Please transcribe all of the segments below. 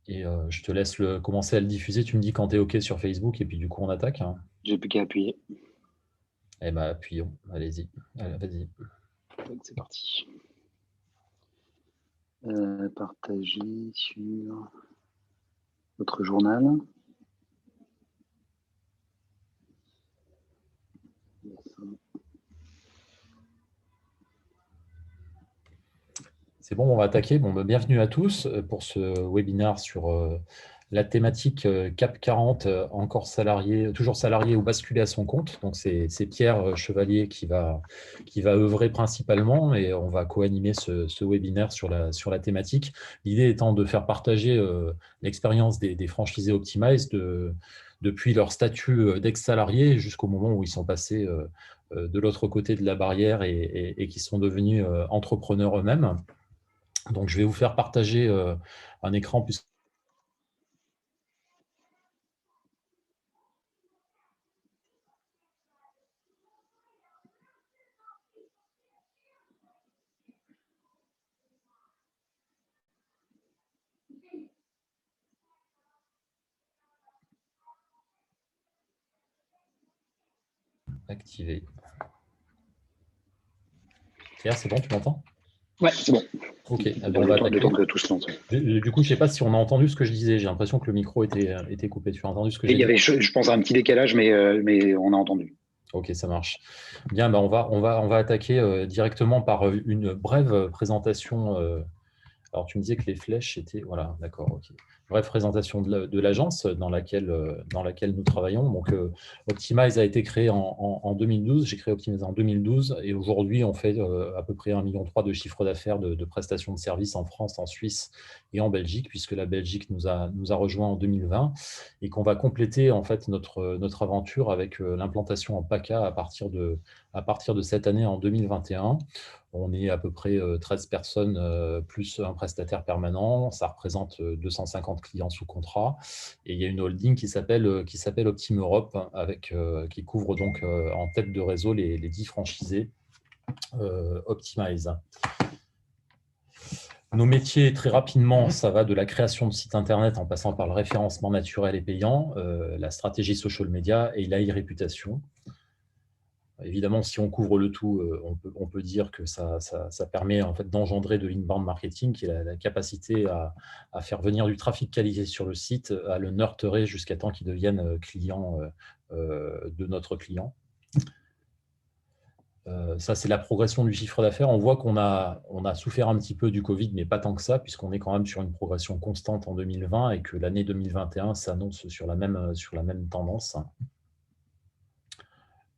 Et je te laisse commencer à le diffuser. Tu me dis quand tu es OK sur Facebook et puis du coup, on attaque, hein. J'ai plus qu'à appuyer. Eh ben, appuyons. Allez-y. Allez, vas-y. C'est parti. Partager sur votre journal. C'est bon, on va attaquer. Bon, bienvenue à tous pour ce webinaire sur la thématique CAP 40, encore salarié, toujours salarié ou basculé à son compte. Donc, c'est Pierre Chevalier qui va œuvrer principalement et on va co-animer ce webinaire sur la thématique. L'idée étant de faire partager l'expérience des franchisés Optimize depuis leur statut d'ex-salarié jusqu'au moment où ils sont passés de l'autre côté de la barrière et qui sont devenus entrepreneurs eux-mêmes. Donc, je vais vous faire partager un écran plus activé. Pierre, c'est bon, tu m'entends? Ouais, c'est bon. Ok, Bon, on va le temps attaquer. que tout se lance. Du coup, je ne sais pas si on a entendu ce que je disais. J'ai l'impression que le micro était coupé. Tu as entendu ce que Et j'ai il y dit? avait, je pense, un petit décalage, mais on a entendu. Ok, ça marche. Bien, on va attaquer directement par une brève présentation. Alors, tu me disais que les flèches étaient… Voilà, d'accord, ok. Bref, présentation de l'agence dans laquelle nous travaillons. Donc, Optimize a été créé en 2012. J'ai créé Optimize en 2012 et aujourd'hui, on fait à peu près 1,3 million de chiffre d'affaires de prestations de services en France, en Suisse et en Belgique, puisque la Belgique nous a rejoint en 2020 et qu'on va compléter en fait notre aventure avec l'implantation en PACA à partir de cette année en 2021. On est à peu près 13 personnes plus un prestataire permanent. Ça représente 250 clients sous contrat. Et il y a une holding qui s'appelle Optim Europe, qui couvre donc en tête de réseau les 10 franchisés Optimize. Nos métiers, très rapidement, ça va de la création de sites Internet en passant par le référencement naturel et payant, la stratégie social media et l'e-réputation. Évidemment, si on couvre le tout, on peut dire que ça permet en fait d'engendrer de l'inbound marketing, qui est la capacité à faire venir du trafic qualifié sur le site, à le nurturer jusqu'à temps qu'il devienne client de notre client. Ça, c'est la progression du chiffre d'affaires. On voit qu'on a souffert un petit peu du Covid, mais pas tant que ça, puisqu'on est quand même sur une progression constante en 2020 et que l'année 2021 s'annonce sur la même tendance.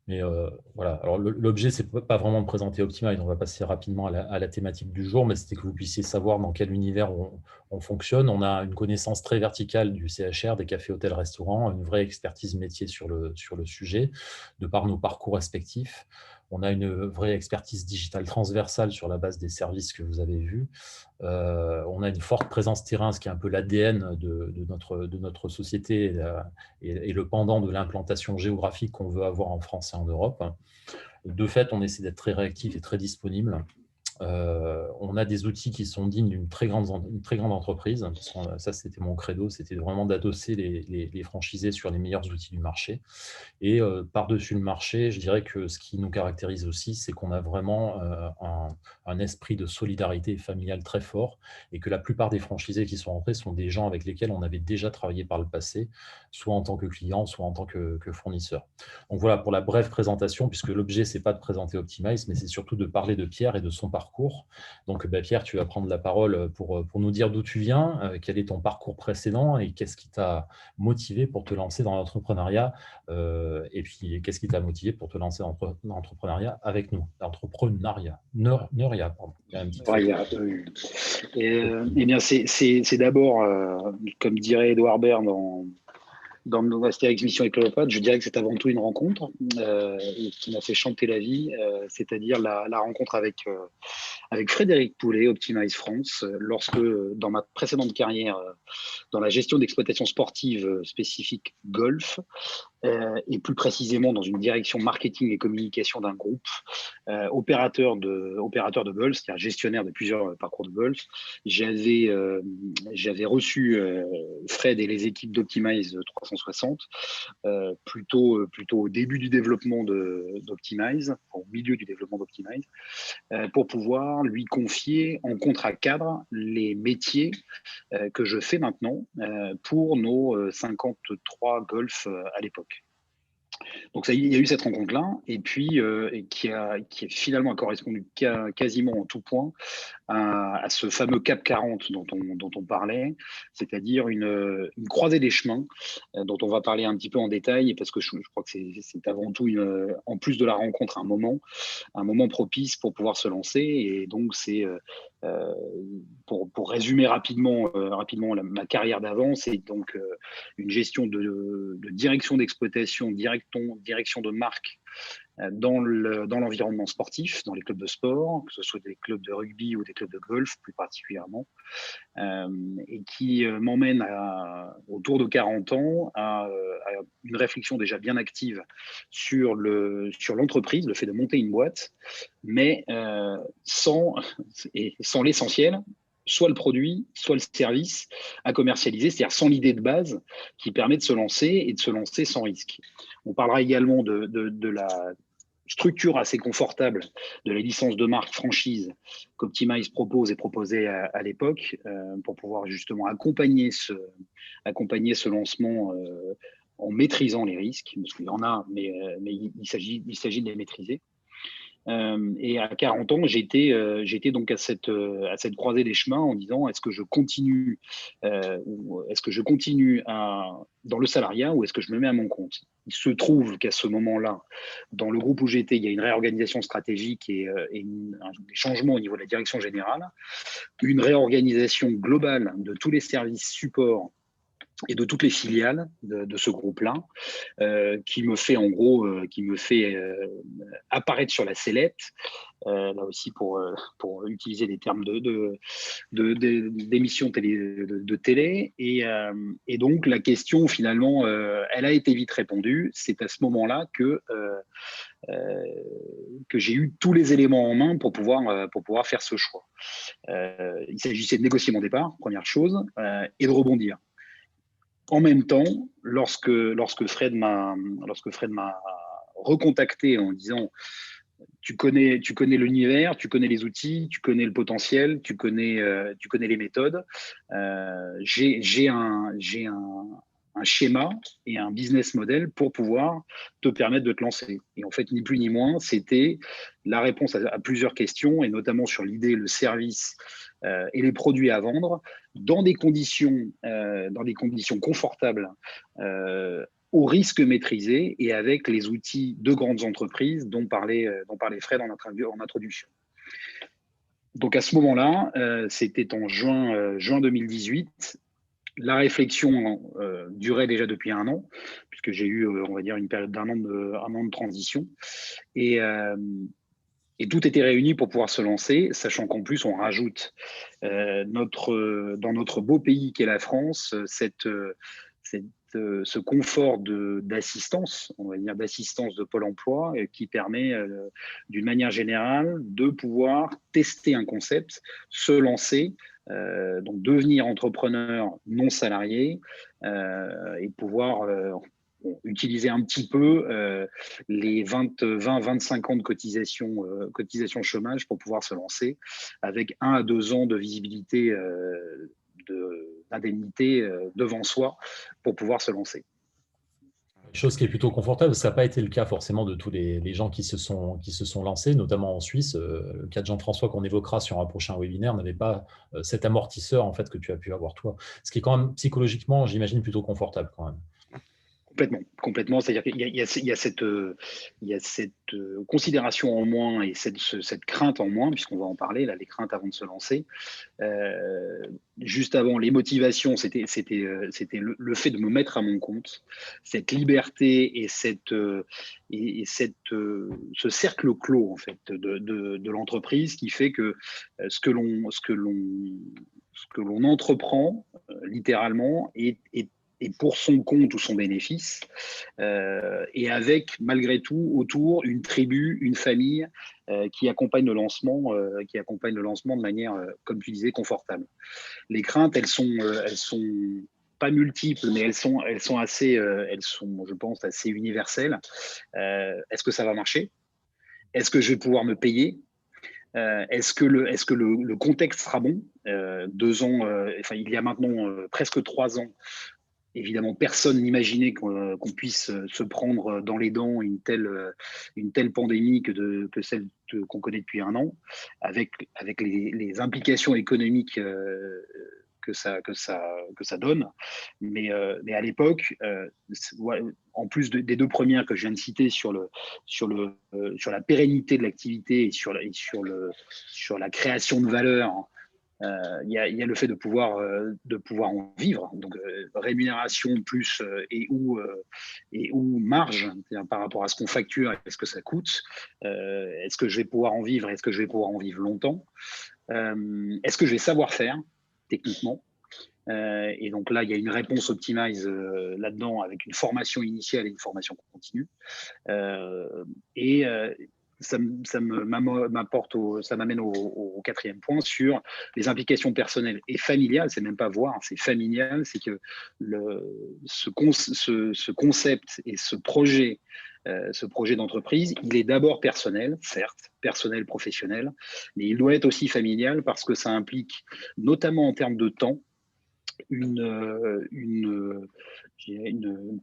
Mais voilà, alors l'objet, c'est pas vraiment de présenter Optimize, on va passer rapidement à la thématique du jour, mais c'était que vous puissiez savoir dans quel univers on fonctionne. On a une connaissance très verticale du CHR, des cafés, hôtels, restaurants, une vraie expertise métier sur le sujet, de par nos parcours respectifs. On a une vraie expertise digitale transversale sur la base des services que vous avez vus. On a une forte présence terrain, ce qui est un peu l'ADN de notre société et le pendant de l'implantation géographique qu'on veut avoir en France et en Europe. De fait, on essaie d'être très réactif et très disponible. On a des outils qui sont dignes d'une très grande entreprise. Ça, c'était mon credo, c'était vraiment d'adosser les franchisés sur les meilleurs outils du marché. Et par-dessus le marché, je dirais que ce qui nous caractérise aussi, c'est qu'on a vraiment un esprit de solidarité familiale très fort et que la plupart des franchisés qui sont rentrés sont des gens avec lesquels on avait déjà travaillé par le passé, soit en tant que client, soit en tant que fournisseur. Donc voilà pour la brève présentation, puisque l'objet, ce n'est pas de présenter Optimize, mais c'est surtout de parler de Pierre et de son parcours. Donc Pierre, tu vas prendre la parole pour nous dire d'où tu viens, quel est ton parcours précédent et qu'est-ce qui t'a motivé pour te lancer dans l'entrepreneuriat et puis, qu'est-ce qui t'a motivé pour te lancer dans l'entrepreneuriat avec nous? L'entrepreneuriat. Pardon. Il y a une petite faute. Eh bien, c'est d'abord, comme dirait Edouard Baird dans Astérix Mission et Cléopâtre, je dirais que c'est avant tout une rencontre qui m'a fait chanter la vie, c'est-à-dire la rencontre avec Frédéric Poulet, Optimize France, lorsque, dans ma précédente carrière, dans la gestion d'exploitation sportive spécifique golf, et plus précisément dans une direction marketing et communication d'un groupe opérateur de golf, c'est-à-dire gestionnaire de plusieurs parcours de golf. J'avais reçu Fred et les équipes d'Optimize 360 plutôt au début du développement d'Optimize, au milieu du développement d'Optimize, pour pouvoir lui confier en contrat cadre les métiers que je fais maintenant pour nos 53 golfs à l'époque. Donc il y a eu cette rencontre-là, et puis qui a finalement correspondu quasiment en tout point à ce fameux CAP 40 dont on parlait, c'est-à-dire une croisée des chemins dont on va parler un petit peu en détail, parce que je crois que c'est avant tout, en plus de la rencontre, un moment propice pour pouvoir se lancer. Et donc c'est pour résumer rapidement ma carrière d'avant, c'est donc une gestion de direction d'exploitation, direction de marque dans l'environnement sportif, dans les clubs de sport, que ce soit des clubs de rugby ou des clubs de golf plus particulièrement, et qui m'emmène autour de 40 ans à une réflexion déjà bien active sur l'entreprise, le fait de monter une boîte, mais sans l'essentiel, soit le produit, soit le service à commercialiser, c'est-à-dire sans l'idée de base qui permet de se lancer et de se lancer sans risque. On parlera également de la structure assez confortable de la licence de marque franchise qu'Optimize propose et proposait à l'époque pour pouvoir justement accompagner ce lancement en maîtrisant les risques, parce qu'il y en a, mais il s'agit de les maîtriser. Et à 40 ans, j'étais donc à cette croisée des chemins en disant est-ce que je continue dans le salariat ou est-ce que je me mets à mon compte? Il se trouve qu'à ce moment-là, dans le groupe où j'étais, il y a une réorganisation stratégique et des changements au niveau de la direction générale, une réorganisation globale de tous les services support et de toutes les filiales de ce groupe-là, qui me fait en gros, apparaître sur la sellette, là aussi pour utiliser des termes d'émissions de télé. Et donc la question finalement, elle a été vite répondue. C'est à ce moment-là que j'ai eu tous les éléments en main pour pouvoir faire ce choix. Il s'agissait de négocier mon départ, première chose, et de rebondir. En même temps, lorsque Fred m'a recontacté en disant tu connais l'univers, tu connais les outils, tu connais le potentiel, tu connais les méthodes, j'ai un schéma et un business model pour pouvoir te permettre de te lancer. Et en fait, ni plus ni moins, c'était la réponse à plusieurs questions, et notamment sur l'idée, le service et les produits à vendre dans des conditions confortables, au risque maîtrisé et avec les outils de grandes entreprises dont parlait Fred en introduction. Donc à ce moment-là, c'était en juin 2018. La réflexion durait déjà depuis 1 an, puisque j'ai eu, on va dire, une période d'un an de transition. Et tout était réuni pour pouvoir se lancer, sachant qu'en plus, on rajoute dans notre beau pays qu'est la France, ce confort d'assistance, on va dire d'assistance de Pôle emploi, qui permet d'une manière générale de pouvoir tester un concept, se lancer, donc devenir entrepreneur non salarié et pouvoir utiliser un petit peu les 20-25 ans de cotisation chômage pour pouvoir se lancer avec 1 à 2 ans de visibilité d'indemnité devant soi pour pouvoir se lancer. Chose qui est plutôt confortable, ça n'a pas été le cas forcément de tous les gens qui se sont lancés, notamment en Suisse. Le cas de Jean-François qu'on évoquera sur un prochain webinaire n'avait pas cet amortisseur en fait que tu as pu avoir toi. Ce qui est quand même psychologiquement, j'imagine, plutôt confortable quand même. Complètement. C'est-à-dire qu'il y a cette considération en moins et cette crainte en moins, puisqu'on va en parler, là, les craintes avant de se lancer. Juste avant, les motivations, c'était le fait de me mettre à mon compte, cette liberté et ce cercle clos en fait de l'entreprise qui fait que ce que l'on entreprend littéralement est et pour son compte ou son bénéfice, et avec malgré tout autour une tribu, une famille qui accompagne le lancement, de manière, comme tu disais, confortable. Les craintes, elles sont pas multiples, mais elles sont, je pense, assez universelles. Est-ce que ça va marcher? Est-ce que je vais pouvoir me payer? Est-ce que le contexte sera bon? 2 ans, enfin, il y a maintenant presque 3 ans, évidemment, personne n'imaginait qu'on puisse se prendre dans les dents une telle pandémie que celle qu'on connaît depuis un an, avec les implications économiques que ça donne. Mais à l'époque, en plus des 2 premières que je viens de citer sur la pérennité de l'activité et sur la création de valeur, il y a le fait de pouvoir en vivre, donc rémunération plus et ou marge, par rapport à ce qu'on facture et ce que ça coûte. Est-ce que je vais pouvoir en vivre? Est-ce que je vais pouvoir en vivre longtemps? Est-ce que je vais savoir faire techniquement? Et donc là, il y a une réponse Optimize là-dedans, avec une formation initiale et une formation continue. Et ça m'amène au 4e point sur les implications personnelles et familiales. C'est même pas voir, c'est familial. C'est que ce concept et ce projet d'entreprise, il est d'abord personnel, certes, personnel, professionnel, mais il doit être aussi familial parce que ça implique, notamment en termes de temps, une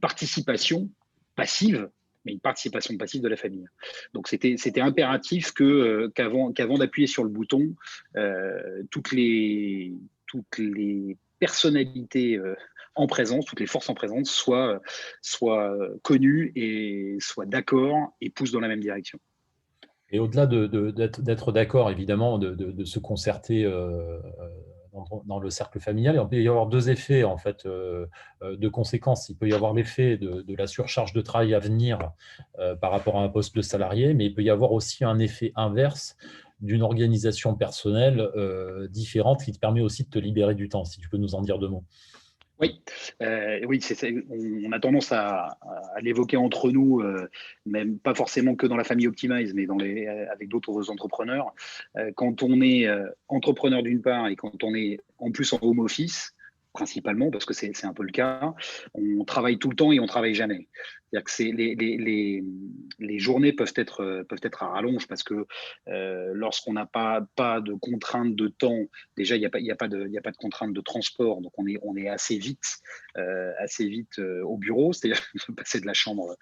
participation passive, mais une participation passive de la famille. Donc c'était impératif qu'avant d'appuyer sur le bouton, toutes les personnalités en présence, toutes les forces en présence soient connues et soient d'accord et poussent dans la même direction. Et au-delà d'être d'accord, évidemment, de se concerter dans le cercle familial, il peut y avoir 2 effets en fait, de conséquences. Il peut y avoir l'effet de la surcharge de travail à venir par rapport à un poste de salarié, mais il peut y avoir aussi un effet inverse d'une organisation personnelle différente qui te permet aussi de te libérer du temps. Si tu peux nous en dire 2 mots. Oui, oui, on a tendance à l'évoquer entre nous, même pas forcément que dans la famille Optimize, mais avec d'autres entrepreneurs. Quand on est entrepreneur d'une part et quand on est en plus en home office, principalement, parce que c'est un peu le cas, on travaille tout le temps et on travaille jamais. C'est-à-dire que les journées peuvent être à rallonge parce que lorsqu'on n'a pas de contraintes de temps, déjà il n'y a pas de contraintes de transport, donc on est assez vite au bureau. C'est-à-dire passer de la chambre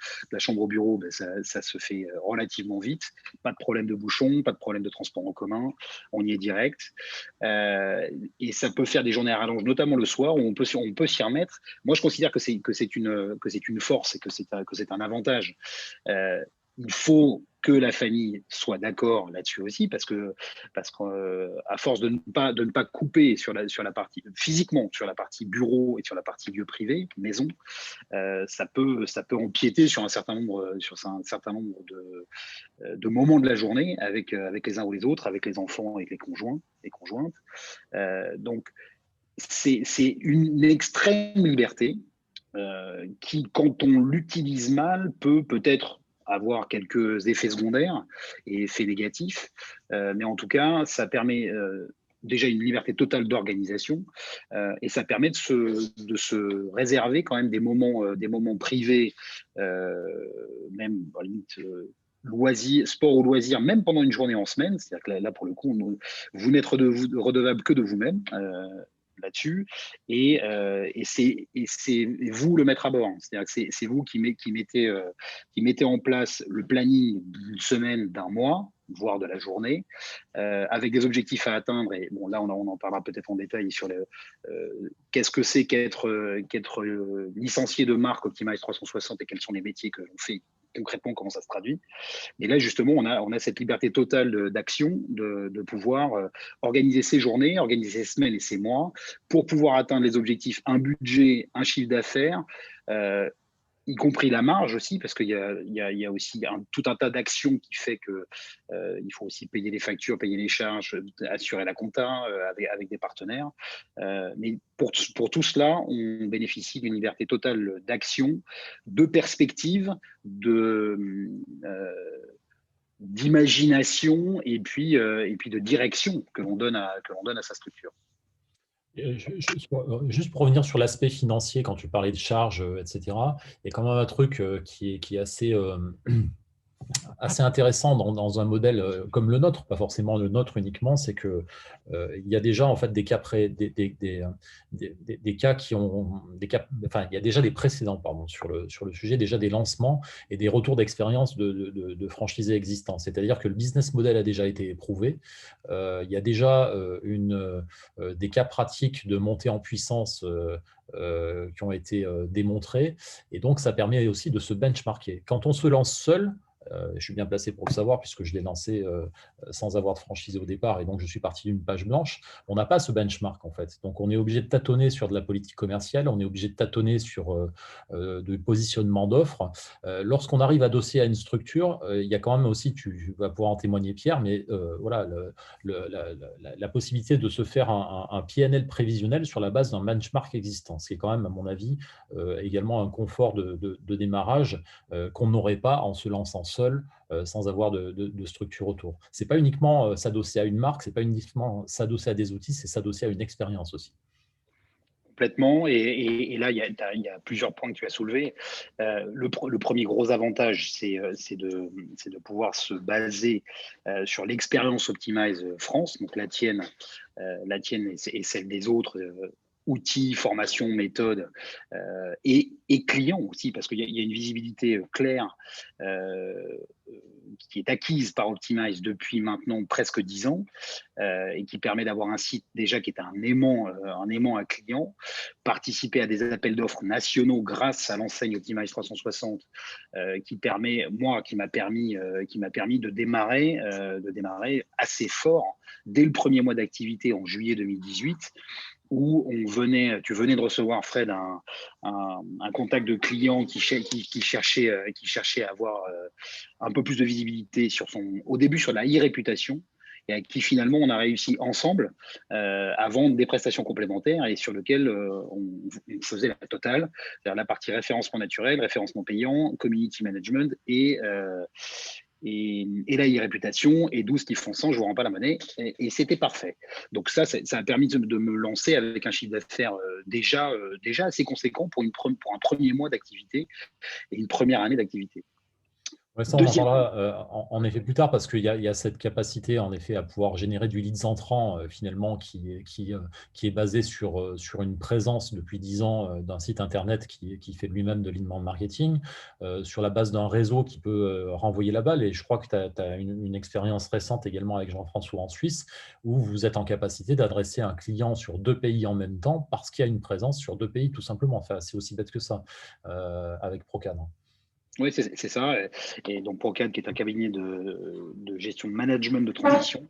au bureau, ben ça se fait relativement vite. Pas de problème de bouchon, pas de problème de transport en commun, on y est direct. Et ça peut faire des journées à rallonge, notamment le soir, où on peut s'y remettre. Moi, je considère que c'est une force et que c'est un avantage. Il faut que la famille soit d'accord là-dessus aussi, parce qu'à force de ne pas couper sur la partie physiquement, sur la partie bureau et sur la partie lieu privé, maison, ça peut empiéter sur un certain nombre de moments de la journée avec les uns ou les autres, avec les enfants et les conjoints et conjointes. Donc c'est une extrême liberté qui, quand on l'utilise mal, peut-être avoir quelques effets secondaires et effets négatifs. Mais en tout cas, ça permet déjà une liberté totale d'organisation et ça permet de se réserver quand même des moments privés, même à la limite, sport ou loisir, même pendant une journée en semaine. C'est-à-dire que là, pour le coup, vous n'êtes redevable que de vous-même. Là-dessus, et c'est vous le maître à bord. C'est-à-dire que c'est vous qui mettez en place le planning d'une semaine, d'un mois, voire de la journée, avec des objectifs à atteindre. Et bon, là, on en parlera peut-être en détail sur qu'est-ce que c'est qu'être licencié de marque Optimize 360 et quels sont les métiers que l'on fait concrètement, comment ça se traduit. Et là, justement, on a cette liberté totale d'action, de pouvoir organiser ses journées, organiser ses semaines et ses mois pour pouvoir atteindre les objectifs, un budget, un chiffre d'affaires y compris la marge aussi, parce qu'il y a aussi tout un tas d'actions qui fait que il faut aussi payer les factures, payer les charges, assurer la compta avec des partenaires. Mais pour tout cela, on bénéficie d'une liberté totale d'action, de perspective, d'imagination et puis de direction que l'on donne à sa structure. Juste pour revenir sur l'aspect financier, quand tu parlais de charges, etc., il y a quand même un truc qui est assez intéressant dans un modèle comme le nôtre, pas forcément le nôtre uniquement, c'est que il y a déjà en fait des cas des cas qui ont enfin il y a déjà des précédents pardon sur le sujet, déjà des lancements et des retours d'expérience de franchisés existants. C'est-à-dire que le business model a déjà été éprouvé. Il y a déjà des cas pratiques de montée en puissance qui ont été démontrés, et donc ça permet aussi de se benchmarker. Quand on se lance seul, je suis bien placé pour le savoir puisque je l'ai lancé sans avoir de franchisé au départ, et donc je suis parti d'une page blanche. On n'a pas ce benchmark en fait. Donc on est obligé de tâtonner sur de la politique commerciale, on est obligé de tâtonner sur du positionnement d'offres. Lorsqu'on arrive à dossier à une structure, il y a quand même aussi, tu vas pouvoir en témoigner Pierre, mais voilà, la possibilité de se faire un PNL prévisionnel sur la base d'un benchmark existant, ce qui est quand même à mon avis également un confort de démarrage qu'on n'aurait pas en se lançant seul, sans avoir de structure autour. Ce n'est pas uniquement s'adosser à une marque, ce n'est pas uniquement s'adosser à des outils, c'est s'adosser à une expérience aussi. Complètement. Et là, il y a plusieurs points que tu as soulevés. Le premier gros avantage, c'est de pouvoir se baser sur l'expérience Optimize France, donc la tienne et celle des autres. Outils, formation, méthodes et clients aussi, parce qu'il y a une visibilité claire qui est acquise par Optimize depuis maintenant presque 10 ans et qui permet d'avoir un site déjà qui est un aimant à clients, participer à des appels d'offres nationaux grâce à l'enseigne Optimize 360 qui m'a permis de démarrer assez fort dès le premier mois d'activité en juillet 2018, où tu venais de recevoir, Fred, un contact de client qui cherchait à avoir un peu plus de visibilité au début sur la e-réputation, et avec qui finalement on a réussi ensemble à vendre des prestations complémentaires et sur lequel on faisait la totale, c'est-à-dire la partie référencement naturel, référencement payant, community management et la e-réputation, et 12 qui font 100, je ne vous rends pas la monnaie, et c'était parfait. Donc ça a permis de me lancer avec un chiffre d'affaires déjà assez conséquent pour un premier mois d'activité et une première année d'activité. Ouais, ça, on en parlera en effet plus tard, parce qu'il y a cette capacité en effet à pouvoir générer du leads entrant finalement qui est basé sur une présence depuis 10 ans d'un site internet qui fait lui-même de l'inbound marketing, sur la base d'un réseau qui peut renvoyer la balle. Et je crois que tu as une expérience récente également avec Jean-François en Suisse, où vous êtes en capacité d'adresser un client sur 2 pays en même temps parce qu'il y a une présence sur 2 pays tout simplement. Enfin, c'est aussi bête que ça avec Procad. Oui, c'est ça. Et donc, Procad, qui est un cabinet de gestion de management de transition,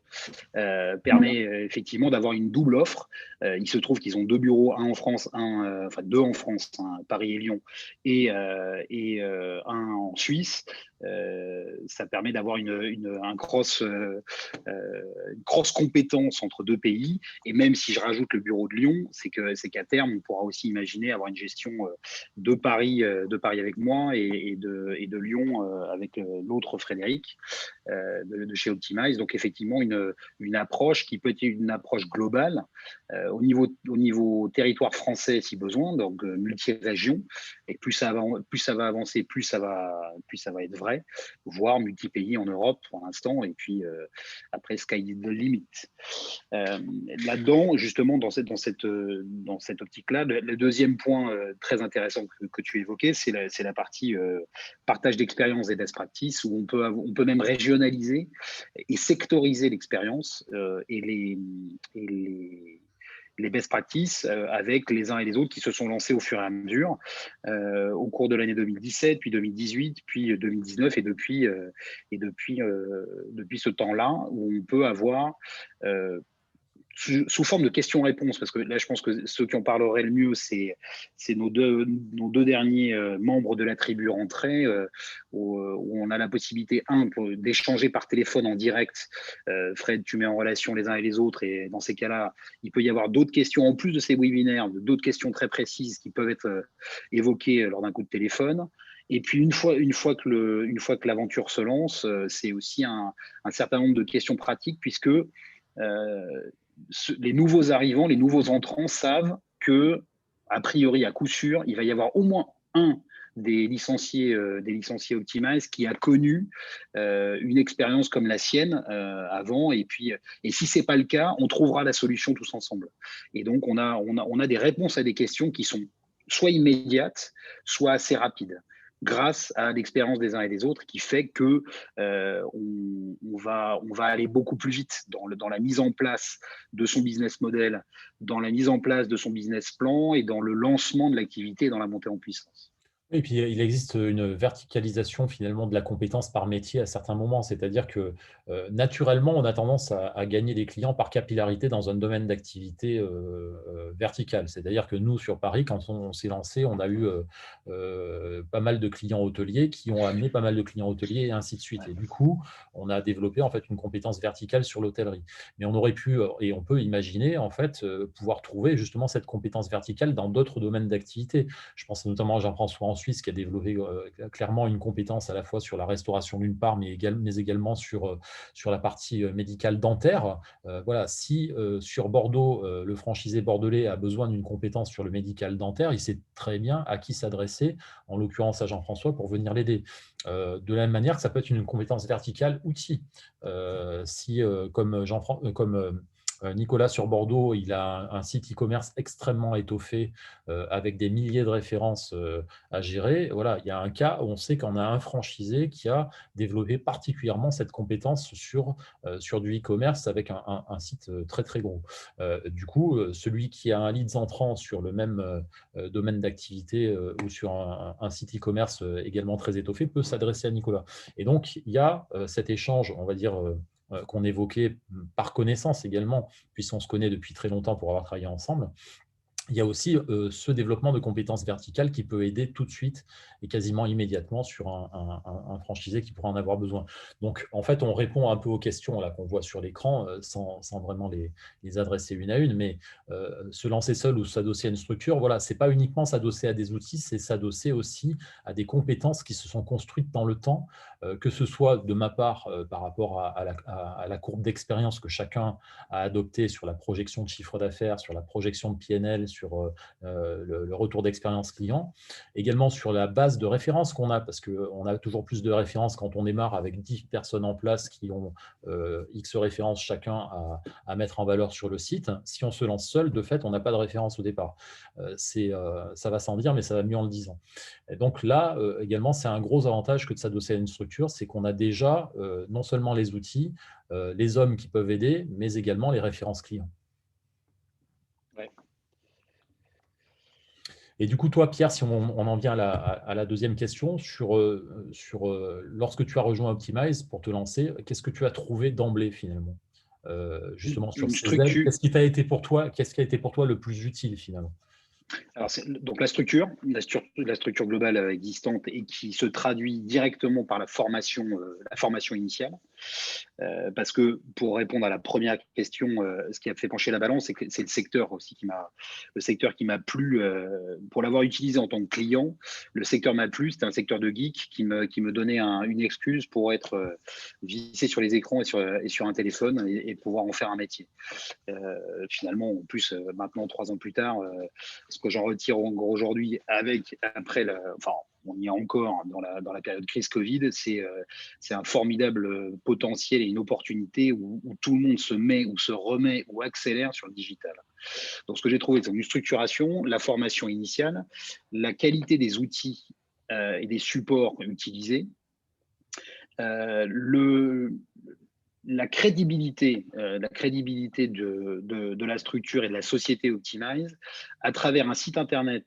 permet effectivement d'avoir une double offre. Il se trouve qu'ils ont 2 bureaux, un en France, enfin 2 en France, Paris et Lyon, et un en Suisse. Ça permet d'avoir une cross compétence entre 2 pays. Et même si je rajoute le bureau de Lyon, c'est qu'à terme, on pourra aussi imaginer avoir une gestion de Paris avec moi et de Lyon avec l'autre Frédéric de chez Optimize. Donc effectivement, une approche qui peut être une approche globale au niveau territoire français si besoin, donc multi-région. Et plus ça va avancer, plus ça va être vrai, voire multi-pays en Europe pour l'instant. Et puis après, sky is the limit. Là-dedans, justement, dans cette optique-là, le deuxième point très intéressant que tu évoquais, c'est la partie partage d'expérience et best practice, où on peut même régionaliser et sectoriser l'expérience et les best practices avec les uns et les autres qui se sont lancés au fur et à mesure au cours de l'année 2017, puis 2018, puis 2019 et depuis ce temps-là où on peut avoir sous forme de questions-réponses, parce que là, je pense que ceux qui en parleraient le mieux, c'est nos deux derniers membres de la tribu rentrés, où on a la possibilité, d'échanger par téléphone en direct. Fred, tu mets en relation les uns et les autres, et dans ces cas-là, il peut y avoir d'autres questions, en plus de ces webinaires, d'autres questions très précises qui peuvent être évoquées lors d'un coup de téléphone. Et puis, une fois que l'aventure se lance, c'est aussi un certain nombre de questions pratiques, puisque les nouveaux arrivants, les nouveaux entrants savent que, a priori, à coup sûr, il va y avoir au moins un des licenciés Optimize qui a connu une expérience comme la sienne avant. Et si c'est pas le cas, on trouvera la solution tous ensemble. Et donc, on a des réponses à des questions qui sont soit immédiates, soit assez rapides, grâce à l'expérience des uns et des autres, qui fait que on va aller beaucoup plus vite dans la mise en place de son business model, dans la mise en place de son business plan et dans le lancement de l'activité et dans la montée en puissance. Et puis, il existe une verticalisation finalement de la compétence par métier à certains moments. C'est-à-dire que naturellement, on a tendance à gagner des clients par capillarité dans un domaine d'activité vertical. C'est-à-dire que nous, sur Paris, quand on s'est lancé, on a eu pas mal de clients hôteliers qui ont amené pas mal de clients hôteliers et ainsi de suite. Et du coup, on a développé en fait une compétence verticale sur l'hôtellerie. Mais on aurait pu, et on peut imaginer en fait, pouvoir trouver justement cette compétence verticale dans d'autres domaines d'activité. Je pense notamment à Jean-François en Suisse qui a développé clairement une compétence à la fois sur la restauration d'une part, mais également sur la partie médicale dentaire. Voilà, si sur Bordeaux, le franchisé bordelais a besoin d'une compétence sur le médical dentaire, il sait très bien à qui s'adresser, en l'occurrence à Jean-François, pour venir l'aider. De la même manière que ça peut être une compétence verticale outil. Si, comme Nicolas sur Bordeaux, il a un site e-commerce extrêmement étoffé avec des milliers de références à gérer. Voilà, il y a un cas où on sait qu'on a un franchisé qui a développé particulièrement cette compétence sur du e-commerce avec un site très, très gros. Du coup, celui qui a un leads entrant sur le même domaine d'activité ou sur un site e-commerce également très étoffé peut s'adresser à Nicolas. Et donc, il y a cet échange, on va dire, qu'on évoquait par connaissance également, puisqu'on se connaît depuis très longtemps pour avoir travaillé ensemble. Il y a aussi ce développement de compétences verticales qui peut aider tout de suite et quasiment immédiatement sur un franchisé qui pourra en avoir besoin. Donc, en fait, on répond un peu aux questions là qu'on voit sur l'écran sans vraiment les adresser une à une, mais se lancer seul ou s'adosser à une structure, voilà, ce n'est pas uniquement s'adosser à des outils, c'est s'adosser aussi à des compétences qui se sont construites dans le temps, que ce soit de ma part par rapport à la courbe d'expérience que chacun a adoptée sur la projection de chiffre d'affaires, sur la projection de PNL, sur le retour d'expérience client, également sur la base de référence qu'on a, parce qu'on a toujours plus de références quand on démarre avec 10 personnes en place qui ont X références chacun à mettre en valeur sur le site. Si on se lance seul, de fait, on n'a pas de référence au départ. Ça va sans dire, mais ça va mieux en le disant. Et donc là, également, c'est un gros avantage que de s'adosser à une structure, c'est qu'on a déjà non seulement les outils, les hommes qui peuvent aider, mais également les références clients. Ouais. Et du coup, toi, Pierre, si on en vient à la deuxième question, lorsque tu as rejoint Optimize pour te lancer, qu'est-ce que tu as trouvé d'emblée finalement justement sur Une ces aides, structure. qu'est-ce qui a été pour toi le plus utile finalement? Alors, donc la structure globale existante et qui se traduit directement par la formation initiale. Parce que pour répondre à la première question, ce qui a fait pencher la balance, c'est le secteur aussi qui m'a plu. Pour l'avoir utilisé en tant que client, le secteur m'a plu. C'était un secteur de geek qui me donnait une excuse pour être vissé sur les écrans et sur un téléphone et pouvoir en faire un métier. Finalement, en plus, maintenant, 3 ans plus tard, ce que j'en retire aujourd'hui, on y est encore dans la période crise Covid, c'est un formidable potentiel et une opportunité où tout le monde se met ou se remet ou accélère sur le digital. Donc, ce que j'ai trouvé, c'est une structuration, la formation initiale, la qualité des outils et des supports utilisés, la crédibilité de la structure et de la société Optimize à travers un site internet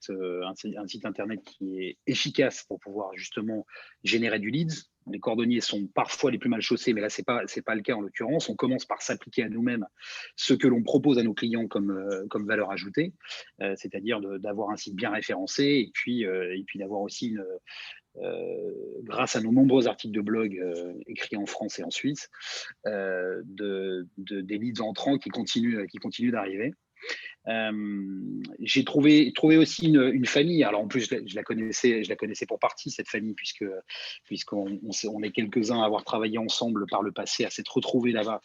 qui est efficace pour pouvoir justement générer du leads, les cordonniers sont parfois les plus mal chaussés, mais là, c'est pas le cas en l'occurrence. On commence par s'appliquer à nous-mêmes ce que l'on propose à nos clients comme valeur ajoutée, c'est-à-dire d'avoir un site bien référencé et puis d'avoir aussi grâce à nos nombreux articles de blog écrits en France et en Suisse, des leads entrants qui continuent d'arriver. J'ai trouvé aussi une famille. Alors en plus, je la connaissais pour partie, cette famille, puisqu'on est quelques-uns à avoir travaillé ensemble par le passé, à s'être retrouvés là-bas.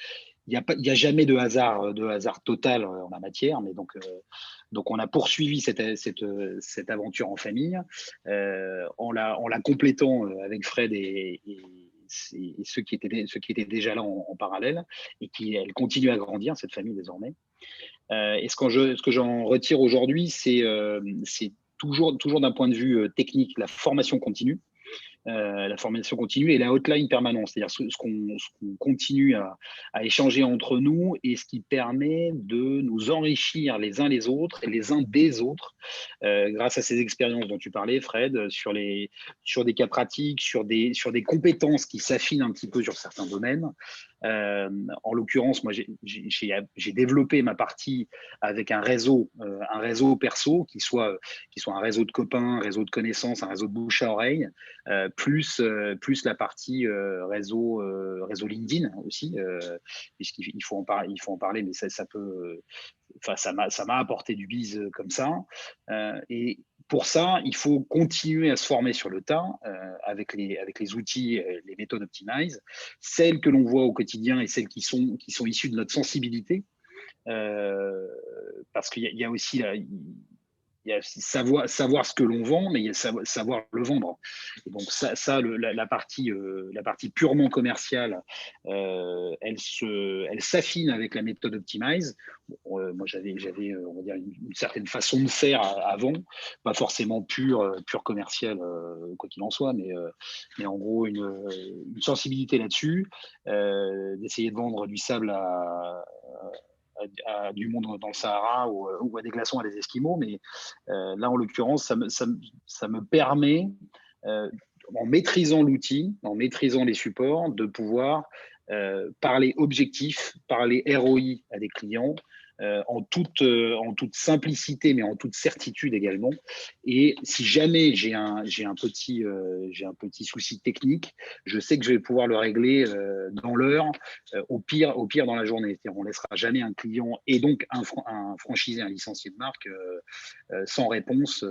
Il n'y a jamais de hasard total en la matière, mais donc on a poursuivi cette aventure en famille, en la complétant avec Fred et ceux qui étaient déjà là en parallèle, et elle continue à grandir, cette famille désormais. Et ce que j'en retire aujourd'hui, c'est toujours d'un point de vue technique, la formation continue. La formation continue et la hotline permanente, c'est-à-dire ce qu'on continue à échanger entre nous et ce qui permet de nous enrichir les uns les autres et les uns des autres grâce à ces expériences dont tu parlais, Fred, sur des cas pratiques, sur des compétences qui s'affinent un petit peu sur certains domaines. En l'occurrence, moi, j'ai développé ma partie avec un réseau perso qui soit un réseau de copains, un réseau de connaissances, un réseau de bouche à oreille, plus la partie réseau LinkedIn aussi, puisqu'il faut en parler, mais ça peut, enfin, ça m'a apporté du bise comme ça. Et pour ça, il faut continuer à se former sur le tas avec les outils, les méthodes Optimize, celles que l'on voit au quotidien et celles qui sont issues de notre sensibilité. Parce qu'il y a aussi il y a savoir ce que l'on vend, mais il y a savoir le vendre. Et donc la partie purement commerciale, elle s'affine avec la méthode Optimize. Bon, moi j'avais on va dire une certaine façon de faire avant, pas forcément pure commerciale quoi qu'il en soit, mais en gros une sensibilité là-dessus, d'essayer de vendre du sable à du monde dans le Sahara ou à des glaçons à des Esquimaux, mais là, en l'occurrence, ça me permet, en maîtrisant l'outil, en maîtrisant les supports, de pouvoir parler objectif, parler ROI à des clients en toute simplicité, mais en toute certitude également. Et si jamais j'ai un petit souci technique, je sais que je vais pouvoir le régler dans l'heure, au pire dans la journée. C'est-à-dire, on ne laissera jamais un client et donc un franchisé, un licencié de marque sans réponse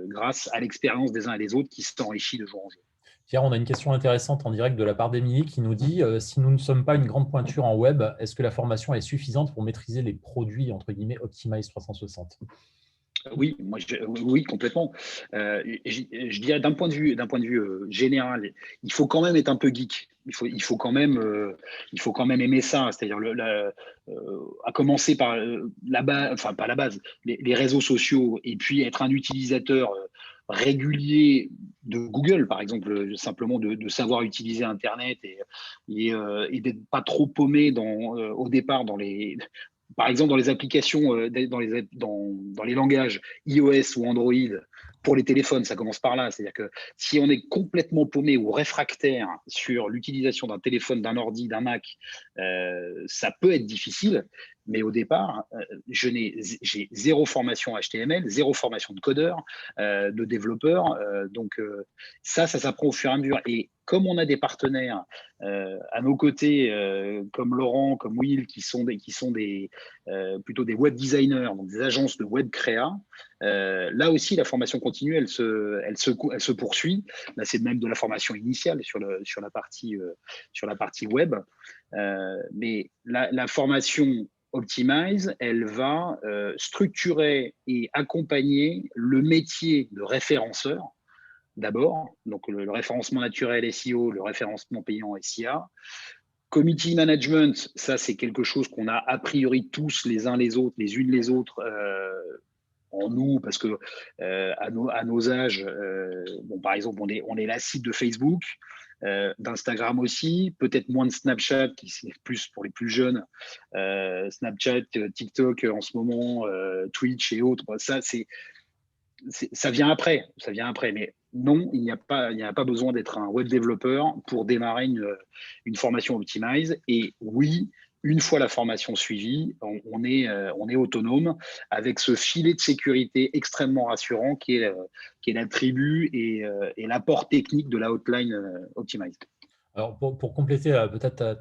grâce à l'expérience des uns et des autres qui s'enrichit de jour en jour. Pierre, on a une question intéressante en direct de la part d'Emilie qui nous dit si nous ne sommes pas une grande pointure en web, est-ce que la formation est suffisante pour maîtriser les produits entre guillemets Optimize 360 ? Oui, oui, complètement. Je dirais d'un point de vue général, il faut quand même être un peu geek. Il faut quand même aimer ça. C'est-à-dire à commencer par la base, enfin pas la base, les réseaux sociaux, et puis être un utilisateur régulier de Google, par exemple, simplement de savoir utiliser Internet et d'être pas trop paumé au départ par exemple, dans les applications, dans les langages iOS ou Android, pour les téléphones, ça commence par là. C'est-à-dire que si on est complètement paumé ou réfractaire sur l'utilisation d'un téléphone, d'un ordi, d'un Mac, ça peut être difficile. Mais au départ, j'ai zéro formation HTML, zéro formation de codeur, de développeur. Donc, ça s'apprend au fur et à mesure. Et comme on a des partenaires à nos côtés, comme Laurent, comme Will, qui sont plutôt des web designers, donc des agences de web créa, là aussi, la formation continue, elle se poursuit. Là, c'est même de la formation initiale sur la partie web. Mais la formation Optimize, elle va structurer et accompagner le métier de référenceur d'abord, donc le référencement naturel SEO, le référencement payant SIA. Community management, ça c'est quelque chose qu'on a a priori tous les uns les autres, les unes les autres en nous, parce que à nos âges, bon, par exemple, on est la cible de Facebook, d'Instagram aussi, peut-être moins de Snapchat, qui c'est plus pour les plus jeunes, Snapchat, TikTok en ce moment, Twitch et autres. Ça, ça vient après, mais non, il n'y a pas besoin d'être un web développeur pour démarrer une formation Optimize. Et oui, une fois la formation suivie, on est autonome avec ce filet de sécurité extrêmement rassurant qui est l'attribut et l'apport technique de la hotline Optimize. Alors, pour compléter peut-être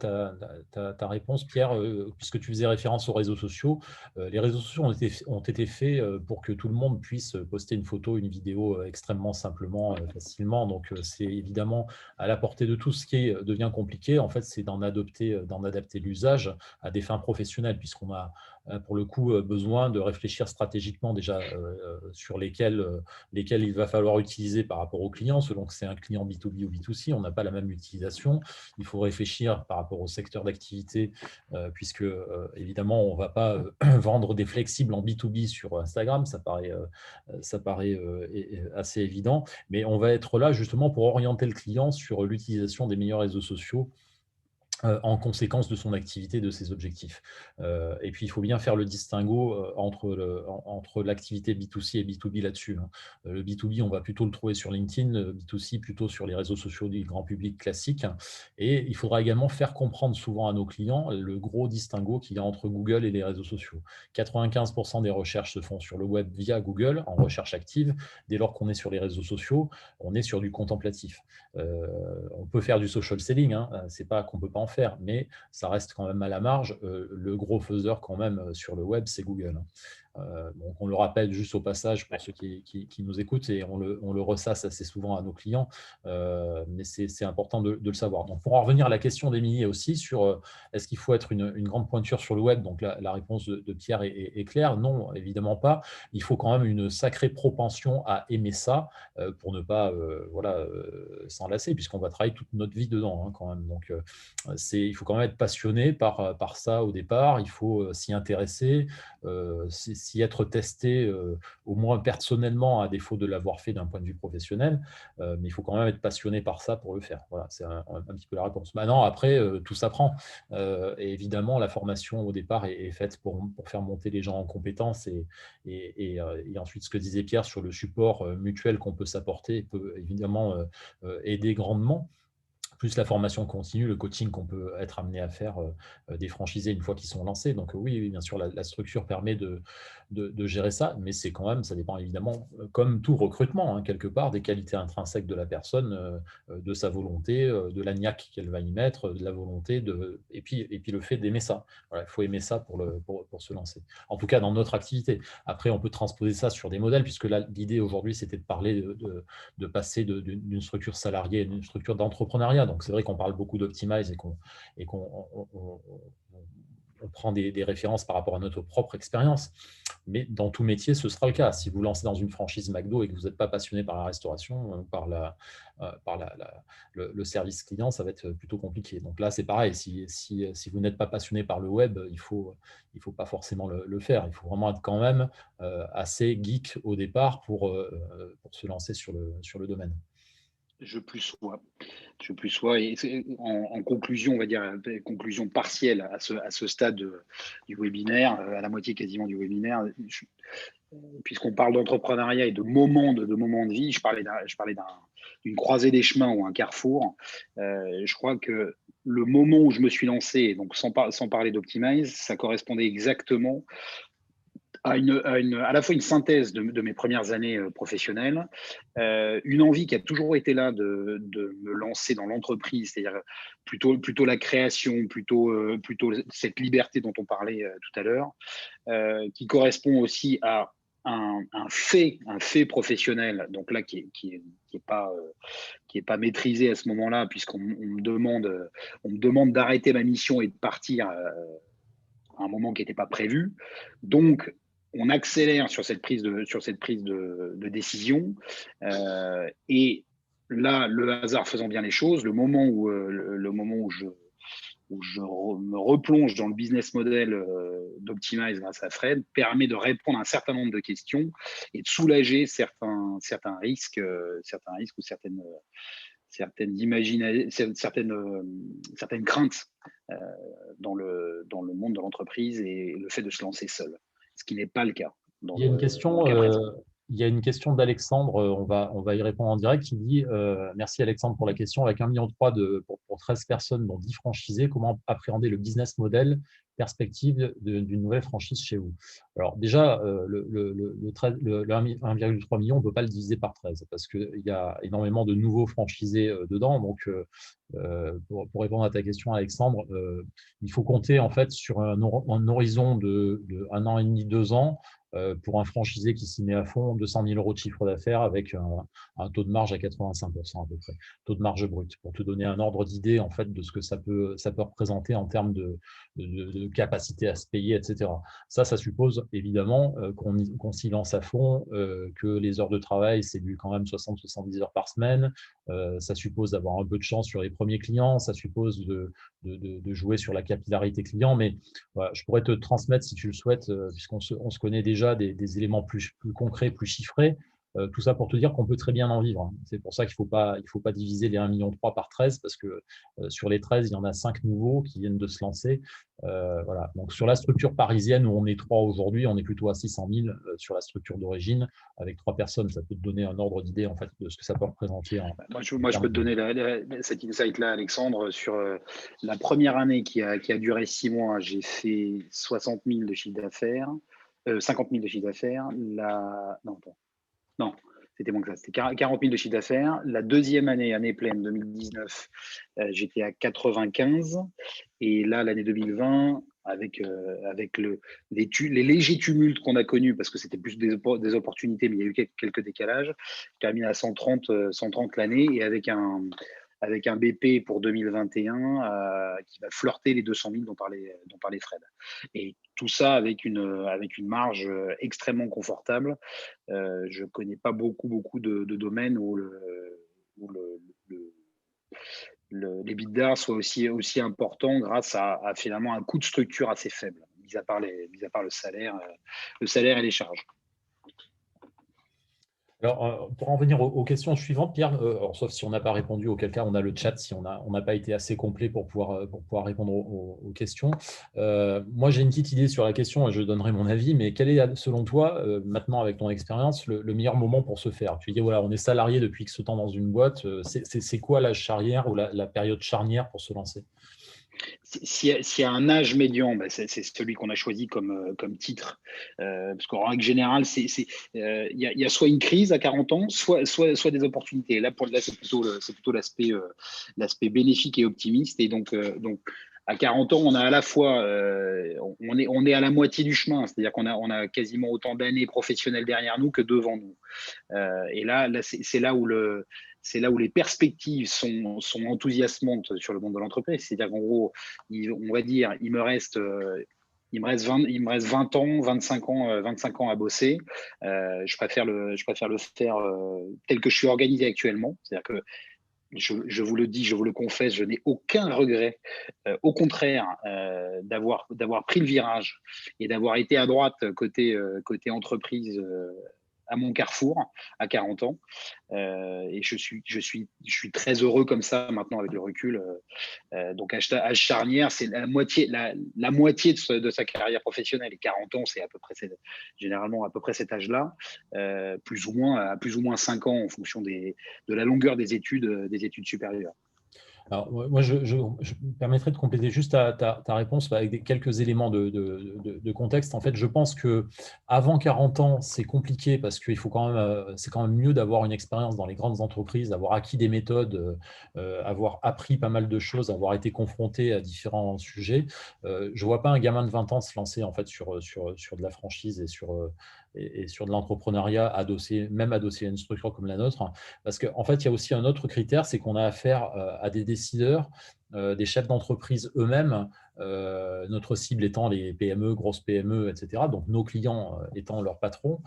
ta réponse, Pierre, puisque tu faisais référence aux réseaux sociaux, les réseaux sociaux ont été faits pour que tout le monde puisse poster une photo, une vidéo extrêmement simplement, facilement. Donc, c'est évidemment à la portée de tous. Ce qui devient compliqué, en fait, c'est d'en adapter l'usage à des fins professionnelles, puisqu'on a pour le coup besoin de réfléchir stratégiquement déjà sur lesquels il va falloir utiliser par rapport aux clients, selon que c'est un client B2B ou B2C, on n'a pas la même utilisation. Il faut réfléchir par rapport au secteur d'activité, puisque évidemment, on ne va pas vendre des flexibles en B2B sur Instagram, ça paraît assez évident, mais on va être là justement pour orienter le client sur l'utilisation des meilleurs réseaux sociaux en conséquence de son activité, de ses objectifs. Et puis, il faut bien faire le distinguo entre l'activité B2C et B2B là-dessus, hein. Le B2B, on va plutôt le trouver sur LinkedIn, le B2C plutôt sur les réseaux sociaux du grand public classique. Et il faudra également faire comprendre souvent à nos clients le gros distinguo qu'il y a entre Google et les réseaux sociaux. 95% des recherches se font sur le web via Google, en recherche active. Dès lors qu'on est sur les réseaux sociaux, on est sur du contemplatif. On peut faire du social selling, hein, c'est pas qu'on peut pas en faire, mais ça reste quand même à la marge. Le gros faiseur quand même sur le web, c'est Google, hein. Donc on le rappelle juste au passage pour ceux qui nous écoutent, et on le ressasse assez souvent à nos clients, mais c'est important de le savoir. Donc pour en revenir à la question d'Émilie aussi sur est-ce qu'il faut être une grande pointure sur le web, donc la réponse de Pierre est claire, non, évidemment pas. Il faut quand même une sacrée propension à aimer ça pour ne pas s'enlacer, puisqu'on va travailler toute notre vie dedans, hein, quand même. Donc il faut quand même être passionné par ça au départ, il faut s'y intéresser, s'y être testé au moins personnellement, à défaut de l'avoir fait d'un point de vue professionnel, mais il faut quand même être passionné par ça pour le faire. Voilà, c'est un petit peu la réponse. Maintenant, après, tout s'apprend. Et évidemment, la formation au départ est faite pour faire monter les gens en compétences, et ensuite, ce que disait Pierre sur le support mutuel qu'on peut s'apporter peut évidemment aider grandement, plus la formation continue, le coaching qu'on peut être amené à faire des franchisés une fois qu'ils sont lancés. Donc oui, bien sûr, la structure permet de gérer ça, mais c'est quand même, ça dépend évidemment, comme tout recrutement, hein, quelque part, des qualités intrinsèques de la personne, de sa volonté, de la niaque qu'elle va y mettre, de la volonté, et puis le fait d'aimer ça. Voilà, il faut aimer ça pour se lancer. En tout cas, dans notre activité. Après, on peut transposer ça sur des modèles, puisque l'idée aujourd'hui, c'était de parler de passer d'une structure salariée à une structure d'entrepreneuriat. Donc, c'est vrai qu'on parle beaucoup d'Optimize et qu'on prend des références par rapport à notre propre expérience. Mais dans tout métier, ce sera le cas. Si vous lancez dans une franchise McDo et que vous n'êtes pas passionné par la restauration, le service client, ça va être plutôt compliqué. Donc là, c'est pareil. Si vous n'êtes pas passionné par le web, il faut pas forcément le faire. Il faut vraiment être quand même assez geek au départ pour se lancer sur le domaine. Je plus sois. Et en conclusion, on va dire, conclusion partielle à ce stade du webinaire, à la moitié quasiment du webinaire, puisqu'on parle d'entrepreneuriat et de moments de vie, je parlais d'une croisée des chemins ou un carrefour. Je crois que le moment où je me suis lancé, donc sans parler d'Optimize, ça correspondait exactement à la fois une synthèse de mes premières années professionnelles, une envie qui a toujours été là de me lancer dans l'entreprise, c'est-à-dire plutôt la création, plutôt cette liberté dont on parlait tout à l'heure, qui correspond aussi à un fait professionnel, donc là qui est pas maîtrisé à ce moment-là, puisqu'on on me demande d'arrêter ma mission et de partir à un moment qui n'était pas prévu. Donc, on accélère sur cette prise de décision. Et là, le hasard faisant bien les choses, le moment où me replonge dans le business model d'Optimize grâce à Fred permet de répondre à un certain nombre de questions et de soulager certains risques ou certaines craintes dans le monde de l'entreprise et le fait de se lancer seul, ce qui n'est pas le cas Il y a une dans le question, cas présent. Il y a une question d'Alexandre, on va y répondre en direct, qui dit merci Alexandre pour la question. Avec 1,3 million pour 13 personnes, dont 10 franchisés, comment appréhender le business model, perspective d'une nouvelle franchise chez vous? Alors déjà, le 1,3 million, on ne peut pas le diviser par 13 parce qu'il y a énormément de nouveaux franchisés dedans. Donc, pour répondre à ta question, Alexandre, il faut compter en fait sur un horizon de 1 an et demi, 2 ans, pour un franchisé qui s'y met à fond, 200 000 € de chiffre d'affaires avec un taux de marge à 85% à peu près, taux de marge brute, pour te donner un ordre d'idée en fait de ce que ça peut représenter en termes de capacité à se payer, etc. Ça suppose évidemment qu'on s'y lance à fond, que les heures de travail, c'est du quand même 60-70 heures par semaine. Ça suppose d'avoir un peu de chance sur les premiers clients, ça suppose de jouer sur la capillarité client, mais voilà, je pourrais te transmettre, si tu le souhaites, puisqu'on se connaît déjà, des éléments plus concrets, plus chiffrés. Tout ça pour te dire qu'on peut très bien en vivre. C'est pour ça qu'il ne faut pas diviser les 1,3 million par 13, parce que sur les 13, il y en a 5 nouveaux qui viennent de se lancer. Voilà. Donc, sur la structure parisienne, où on est 3 aujourd'hui, on est plutôt à 600 000 sur la structure d'origine. Avec 3 personnes, ça peut te donner un ordre d'idée en fait, de ce que ça peut représenter. Moi, je peux te donner cet insight-là, Alexandre, sur la première année qui a duré 6 mois. J'ai fait 60 000 de chiffre d'affaires, 50 000 de chiffre d'affaires. Non, c'était moins que ça. C'était 40 000 de chiffre d'affaires. La deuxième année pleine, 2019, j'étais à 95. Et là, l'année 2020, avec les légers tumultes qu'on a connus, parce que c'était plus des opportunités, mais il y a eu quelques décalages, je termine à 130 l'année, et avec un BP pour 2021 qui va flirter les 200 000 dont parlait Fred. Et tout ça avec une marge extrêmement confortable. Je ne connais pas beaucoup de domaines où l'EBITDA soit aussi important grâce à finalement un coût de structure assez faible, mis à part le salaire et les charges. Alors, pour en venir aux questions suivantes, Pierre, alors, sauf si on n'a pas répondu, auquel cas on a le chat si on n'a pas été assez complet pour pouvoir répondre aux questions. Moi, j'ai une petite idée sur la question et je donnerai mon avis, mais quel est, selon toi, maintenant avec ton expérience, le meilleur moment pour se faire? Tu dis, voilà, on est salarié depuis X temps dans une boîte, c'est quoi l'âge charnière ou la période charnière pour se lancer? S'il y a un âge médian, c'est celui qu'on a choisi comme titre. Parce qu'en règle générale, il y a soit une crise à 40 ans, soit des opportunités. Là, c'est plutôt l'aspect bénéfique et optimiste. Et donc à 40 ans, on a à la fois, on est à la moitié du chemin, c'est-à-dire qu'on a quasiment autant d'années professionnelles derrière nous que devant nous. Et là c'est là où les perspectives sont enthousiasmantes sur le monde de l'entreprise. C'est-à-dire qu'en gros, on va dire, il me reste 20 ans, 25 ans à bosser. Je préfère le faire tel que je suis organisé actuellement. C'est-à-dire que je vous le dis, je vous le confesse, je n'ai aucun regret. Au contraire, d'avoir pris le virage et d'avoir été à droite côté entreprise à mon carrefour à 40 ans. Et je suis très heureux comme ça maintenant avec le recul. Donc âge charnière, c'est la moitié de sa carrière professionnelle. Et 40 ans, c'est généralement à peu près cet âge-là, plus ou moins 5 ans en fonction de la longueur des études supérieures. Alors, moi, je me permettrai de compléter juste ta réponse avec quelques éléments de contexte. En fait, je pense qu'avant 40 ans, c'est compliqué parce qu'il faut c'est quand même mieux d'avoir une expérience dans les grandes entreprises, d'avoir acquis des méthodes, avoir appris pas mal de choses, avoir été confronté à différents sujets. Je ne vois pas un gamin de 20 ans se lancer en fait, sur de la franchise et sur de l'entrepreneuriat même adossé à une structure comme la nôtre. Parce qu'en fait, il y a aussi un autre critère, c'est qu'on a affaire à des décideurs, des chefs d'entreprise eux-mêmes, notre cible étant les PME, grosses PME, etc. Donc, nos clients étant leurs patrons.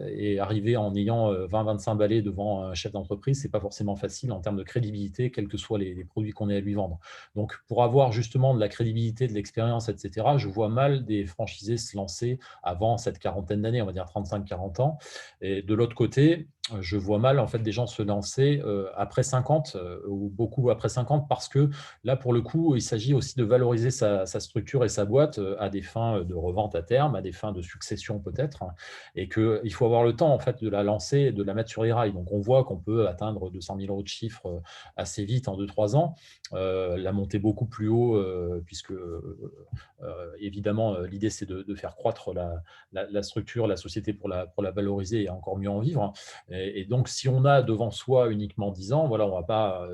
Et arriver en ayant 20-25 balais devant un chef d'entreprise, ce n'est pas forcément facile en termes de crédibilité, quels que soient les produits qu'on ait à lui vendre. Donc, pour avoir justement de la crédibilité, de l'expérience, etc., je vois mal des franchisés se lancer avant cette quarantaine d'années, on va dire 35-40 ans. Et de l'autre côté, je vois mal en fait des gens se lancer après 50 ou beaucoup après 50 parce que là, pour le coup, il s'agit aussi de valoriser sa structure et sa boîte à des fins de revente à terme, à des fins de succession peut-être, hein, et qu'il faut avoir le temps en fait de la lancer, et de la mettre sur les rails. Donc on voit qu'on peut atteindre 200 000 euros de chiffre assez vite en 2-3 ans, la monter beaucoup plus haut puisque évidemment l'idée c'est de faire croître la structure, la société pour la valoriser et encore mieux en vivre. Et donc, si on a devant soi uniquement 10 ans, voilà, on ne va pas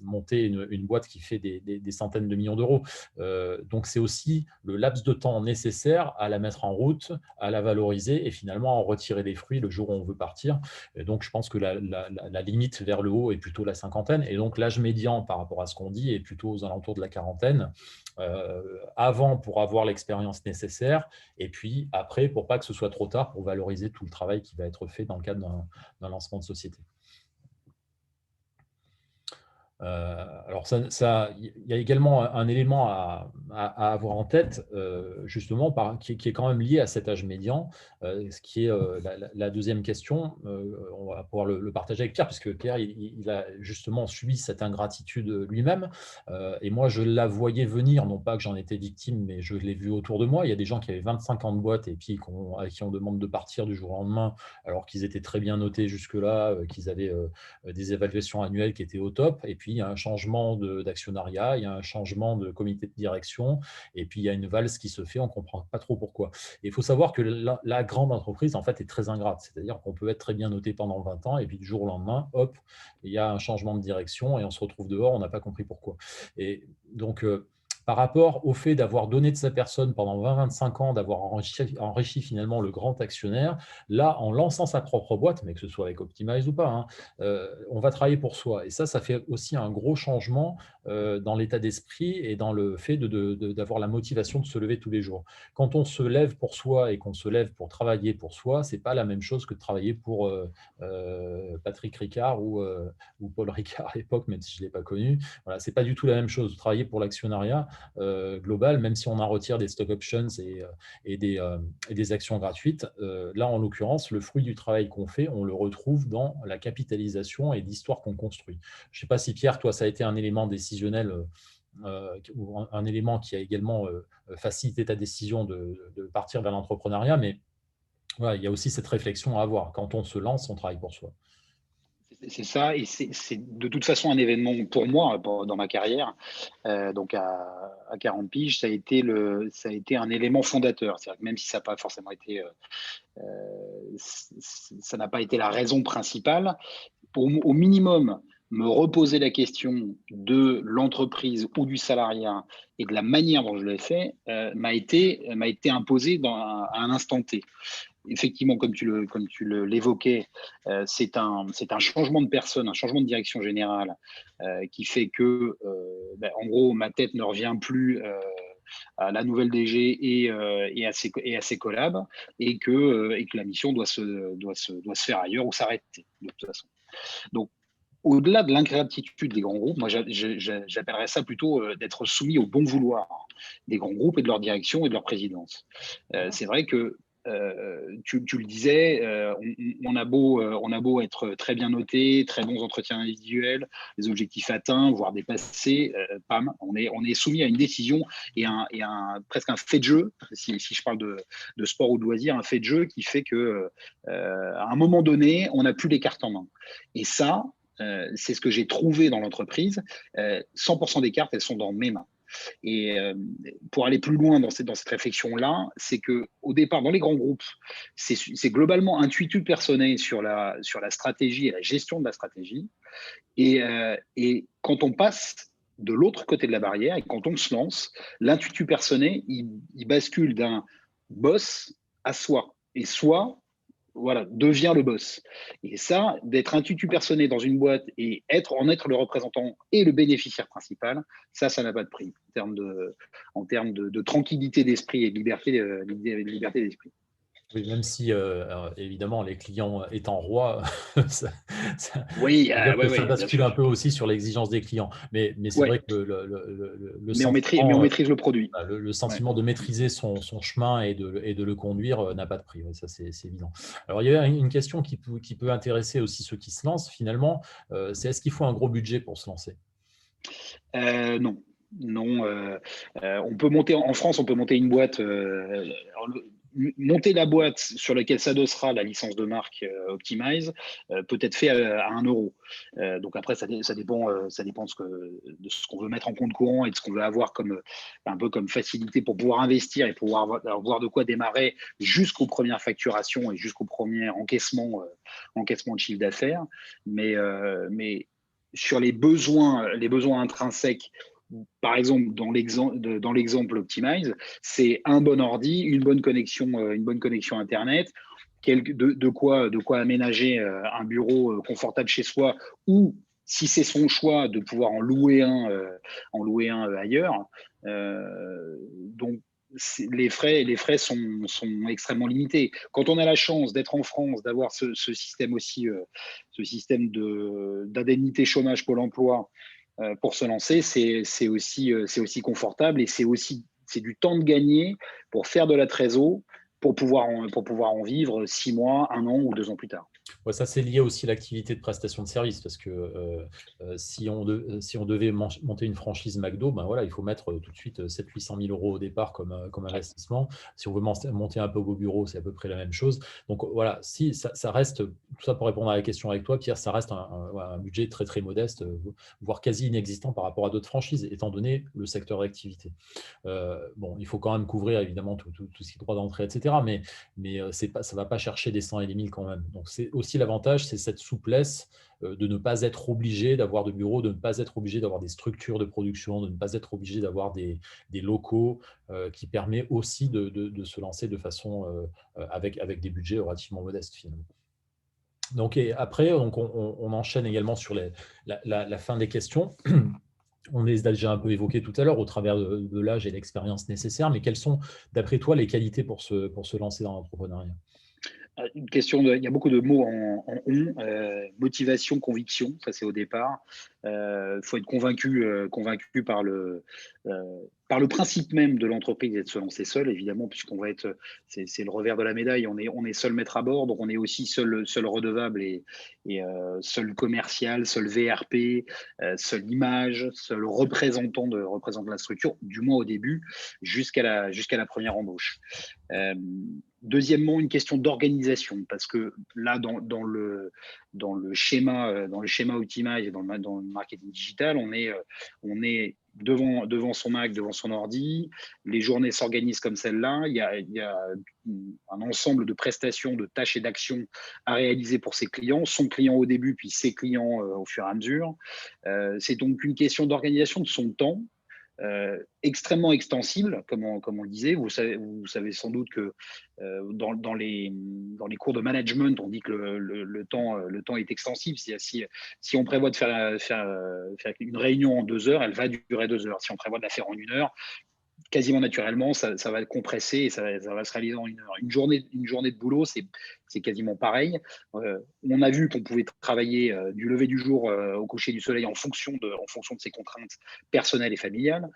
monter une boîte qui fait des centaines de millions d'euros. Donc, c'est aussi le laps de temps nécessaire à la mettre en route, à la valoriser et finalement à en retirer les fruits le jour où on veut partir. Et donc, je pense que la limite vers le haut est plutôt la cinquantaine. Et donc, l'âge médian par rapport à ce qu'on dit est plutôt aux alentours de la quarantaine. Avant, pour avoir l'expérience nécessaire, et puis après, pour pas que ce soit trop tard, pour valoriser tout le travail qui va être fait dans le cadre d'un lancement de société. Alors, il y a également un élément à avoir en tête, justement, qui est quand même lié à cet âge médian, ce qui est la deuxième question. On va pouvoir le partager avec Pierre, puisque Pierre, il a justement subi cette ingratitude lui-même. Et moi, je la voyais venir, non pas que j'en étais victime, mais je l'ai vu autour de moi. Il y a des gens qui avaient 25 ans de boîte et puis à qui on demande de partir du jour au lendemain, alors qu'ils étaient très bien notés jusque-là, qu'ils avaient des évaluations annuelles qui étaient au top. Et puis, il y a un changement d'actionnariat, il y a un changement de comité de direction, et puis il y a une valse qui se fait, on ne comprend pas trop pourquoi. Et il faut savoir que la grande entreprise, en fait, est très ingrate. C'est-à-dire qu'on peut être très bien noté pendant 20 ans, et puis du jour au lendemain, hop, il y a un changement de direction, et on se retrouve dehors, on n'a pas compris pourquoi. Et donc, par rapport au fait d'avoir donné de sa personne pendant 20-25 ans, d'avoir enrichi finalement le grand actionnaire, là, en lançant sa propre boîte, mais que ce soit avec Optimize ou pas, hein, on va travailler pour soi. Et ça fait aussi un gros changement dans l'état d'esprit et dans le fait d'avoir la motivation de se lever tous les jours. Quand on se lève pour soi et qu'on se lève pour travailler pour soi, ce n'est pas la même chose que de travailler pour Patrick Ricard ou Paul Ricard à l'époque, même si je ne l'ai pas connu. Voilà, ce n'est pas du tout la même chose. Travailler pour l'actionnariat global, même si on en retire des stock options et des actions gratuites, là, en l'occurrence, le fruit du travail qu'on fait, on le retrouve dans la capitalisation et l'histoire qu'on construit. Je ne sais pas si, Pierre, toi, ça a été un élément décisionnel ou un élément qui a également facilité ta décision de partir vers l'entrepreneuriat, mais voilà, il y a aussi cette réflexion à avoir. Quand on se lance, on travaille pour soi. C'est ça, et c'est de toute façon un événement pour moi dans ma carrière. Donc à 40 piges, ça a été un élément fondateur. C'est-à-dire que même si ça n'a pas forcément été, ça n'a pas été la raison principale, au minimum, me reposer la question de l'entreprise ou du salariat et de la manière dont je l'ai fait m'a été imposé à un instant T. Effectivement, comme tu l'évoquais, c'est un changement de personne, un changement de direction générale qui fait que, en gros, ma tête ne revient plus à la nouvelle DG et à ses collabs, et que la mission doit se faire ailleurs ou s'arrêter de toute façon. Donc, au-delà de l'ingratitude des grands groupes, moi j'appellerais ça plutôt d'être soumis au bon vouloir des grands groupes et de leur direction et de leur présidence. C'est vrai que tu le disais, on a beau être très bien noté, très bons entretiens individuels, les objectifs atteints, voire dépassés, pam, on est soumis à une décision presque un fait de jeu, si je parle de sport ou de loisir, un fait de jeu qui fait que à un moment donné, on n'a plus les cartes en main. Et ça, c'est ce que j'ai trouvé dans l'entreprise. 100% des cartes, elles sont dans mes mains. Et pour aller plus loin dans cette réflexion-là, c'est qu'au départ, dans les grands groupes, c'est globalement intuitu personné sur la stratégie et la gestion de la stratégie. Et quand on passe de l'autre côté de la barrière et quand on se lance, l'intuitu personné, il bascule d'un boss à soi. Et soi, voilà, devient le boss. Et ça, d'être un tutu personné dans une boîte et en être le représentant et le bénéficiaire principal, ça n'a pas de prix en termes de tranquillité d'esprit et de liberté d'esprit. Oui, même si, évidemment, les clients étant rois, ça Oui, on va dire que ça ouais, bien bascule un sûr. peu aussi sur l'exigence des clients. Mais c'est vrai Ouais, que le mais on sentiment, maîtrise le produit. le Ouais. sentiment de maîtriser son chemin et de le conduire n'a pas de prix. Oui, ça, c'est évident. Alors, il y a une question qui peut intéresser aussi ceux qui se lancent, finalement, c'est est-ce qu'il faut un gros budget pour se lancer? Non, non. On peut monter en France, on peut monter une boîte. Monter la boîte sur laquelle s'adossera la licence de marque Optimize peut être fait à 1 euro. Donc après, ça dépend de ce qu'on veut mettre en compte courant et de ce qu'on veut avoir comme un peu comme facilité pour pouvoir investir et pouvoir avoir de quoi démarrer jusqu'aux premières facturations et jusqu'au premier encaissement de chiffre d'affaires. Mais sur les besoins intrinsèques, par exemple, dans l'exemple Optimize, c'est un bon ordi, une bonne connexion Internet, de quoi aménager un bureau confortable chez soi ou, si c'est son choix, de pouvoir en louer un ailleurs. Donc, les frais sont extrêmement limités. Quand on a la chance d'être en France, d'avoir ce système aussi, ce système d'indemnité chômage Pôle emploi pour se lancer, c'est aussi confortable et c'est du temps de gagner pour faire de la trésor pour pouvoir en vivre 6 mois, 1 an ou 2 ans plus tard. Ouais, ça, c'est lié aussi à l'activité de prestation de service, parce que si on devait monter une franchise McDo, ben voilà, il faut mettre tout de suite 700 000 euros au départ comme Ouais. investissement. Si on veut monter un peu beau bureau, c'est à peu près la même chose. Donc voilà, si ça reste, tout ça pour répondre à la question avec toi, Pierre, ça reste un budget très très modeste, voire quasi inexistant par rapport à d'autres franchises, étant donné le secteur d'activité. Bon, il faut quand même couvrir évidemment tout ce qui est droit d'entrée, etc. Mais c'est pas, ça ne va pas chercher des 100 et des 1000 quand même. Donc c'est aussi l'avantage, c'est cette souplesse de ne pas être obligé d'avoir de bureaux, de ne pas être obligé d'avoir des structures de production, de ne pas être obligé d'avoir des locaux qui permet aussi de se lancer de façon avec des budgets relativement modestes finalement. Donc, et après, donc on enchaîne également sur la fin des questions. On les a déjà un peu évoqués tout à l'heure au travers de l'âge et l'expérience nécessaires, mais quelles sont, d'après toi, les qualités pour se lancer dans l'entrepreneuriat? Il y a beaucoup de mots en on. Motivation, conviction, ça c'est au départ. Il faut être convaincu par le principe même de l'entreprise et de se lancer seul, évidemment, puisqu'on va être, c'est le revers de la médaille. On est seul maître à bord, donc on est aussi seul redevable et seul commercial, seul VRP, seule image, seul représentant de la structure, du moins au début, jusqu'à la première embauche. Euh, Deuxièmement, une question d'organisation, parce que là, dans le schéma Optimize et dans le marketing digital, on est devant son Mac, devant son ordi. Les journées s'organisent comme celle-là. Il y a un ensemble de prestations, de tâches et d'actions à réaliser pour ses clients, son client au début, puis ses clients au fur et à mesure. C'est donc une question d'organisation de son temps, extrêmement extensible, comme on le disait. Vous savez sans doute que dans les cours de management, on dit que le temps est extensible. Si on prévoit de faire une réunion en 2 heures, elle va durer 2 heures. Si on prévoit de la faire en 1 heure, quasiment naturellement, ça va compresser et ça va se réaliser en 1 heure. Une journée de boulot, c'est quasiment pareil. On a vu qu'on pouvait travailler du lever du jour au coucher du soleil en fonction de ses contraintes personnelles et familiales,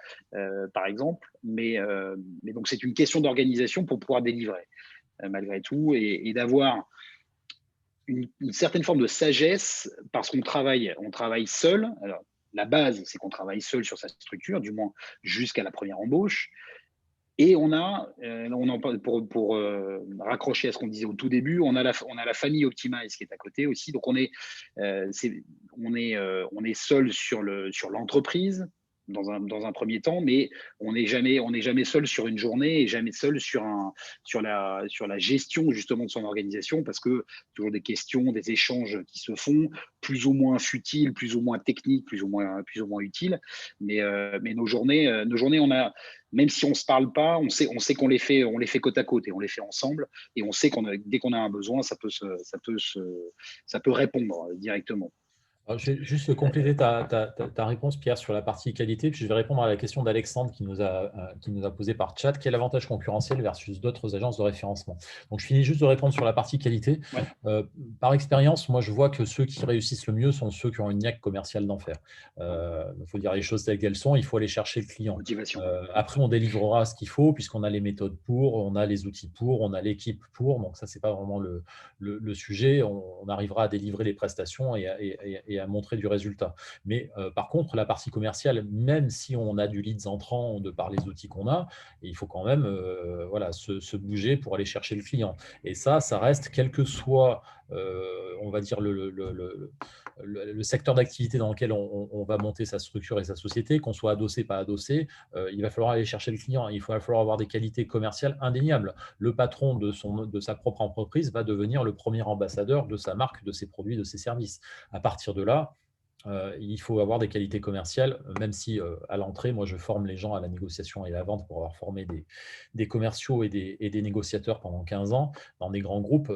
par exemple. Mais donc, c'est une question d'organisation pour pouvoir délivrer, malgré tout, et d'avoir une certaine forme de sagesse parce on travaille seul. Alors, la base, c'est qu'on travaille seul sur sa structure, du moins jusqu'à la première embauche. Et on en parle pour raccrocher à ce qu'on disait au tout début, on a la famille Optimize qui est à côté aussi. Donc on est seul sur l'entreprise dans un premier temps, mais on n'est jamais seul sur une journée et jamais seul sur la gestion justement de son organisation parce que toujours des questions, des échanges qui se font, plus ou moins futiles, plus ou moins techniques, plus ou moins utiles. Mais nos journées, même si on se parle pas, on sait on les fait côte à côte et on les fait ensemble. Et on sait dès qu'on a un besoin, ça peut répondre directement. Alors, je vais juste compléter ta réponse, Pierre, sur la partie qualité, puis je vais répondre à la question d'Alexandre qui nous a posé par chat. Quel avantage concurrentiel versus d'autres agences de référencement? Donc, je finis juste de répondre sur la partie qualité. Ouais, Par expérience, moi, je vois que ceux qui réussissent le mieux sont ceux qui ont une niaque commerciale d'enfer. ouais. Il faut dire les choses telles qu'elles sont, il faut aller chercher le client. Motivation. Après, on délivrera ce qu'il faut, puisqu'on a les méthodes pour, on a les outils pour, on a l'équipe pour. Donc, ça, ce n'est pas vraiment le sujet. On arrivera à délivrer les prestations et à montrer du résultat. Mais par contre, la partie commerciale, même si on a du leads entrant de par les outils qu'on a, il faut quand même voilà, se bouger pour aller chercher le client. Et ça reste, quel que soit, on va dire, le secteur d'activité dans lequel on va monter sa structure et sa société, qu'on soit adossé, pas adossé, il va falloir aller chercher le client. Il va falloir avoir des qualités commerciales indéniables. Le patron de sa propre entreprise va devenir le premier ambassadeur de sa marque, de ses produits, de ses services. À partir de là, il faut avoir des qualités commerciales, même si à l'entrée, moi, je forme les gens à la négociation et à la vente pour avoir formé des commerciaux et des négociateurs pendant 15 ans dans des grands groupes.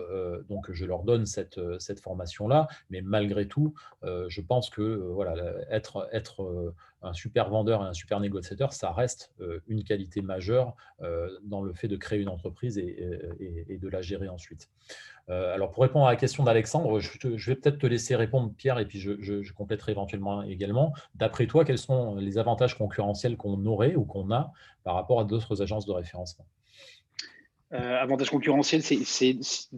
Donc, je leur donne cette formation-là. Mais malgré tout, je pense que voilà, être un super vendeur et un super négociateur, ça reste une qualité majeure dans le fait de créer une entreprise et de la gérer ensuite. Alors, pour répondre à la question d'Alexandre, je vais peut-être te laisser répondre, Pierre, et puis je compléterai éventuellement également. D'après toi, quels sont les avantages concurrentiels qu'on aurait ou qu'on a par rapport à d'autres agences de référencement? Avantage concurrentiel,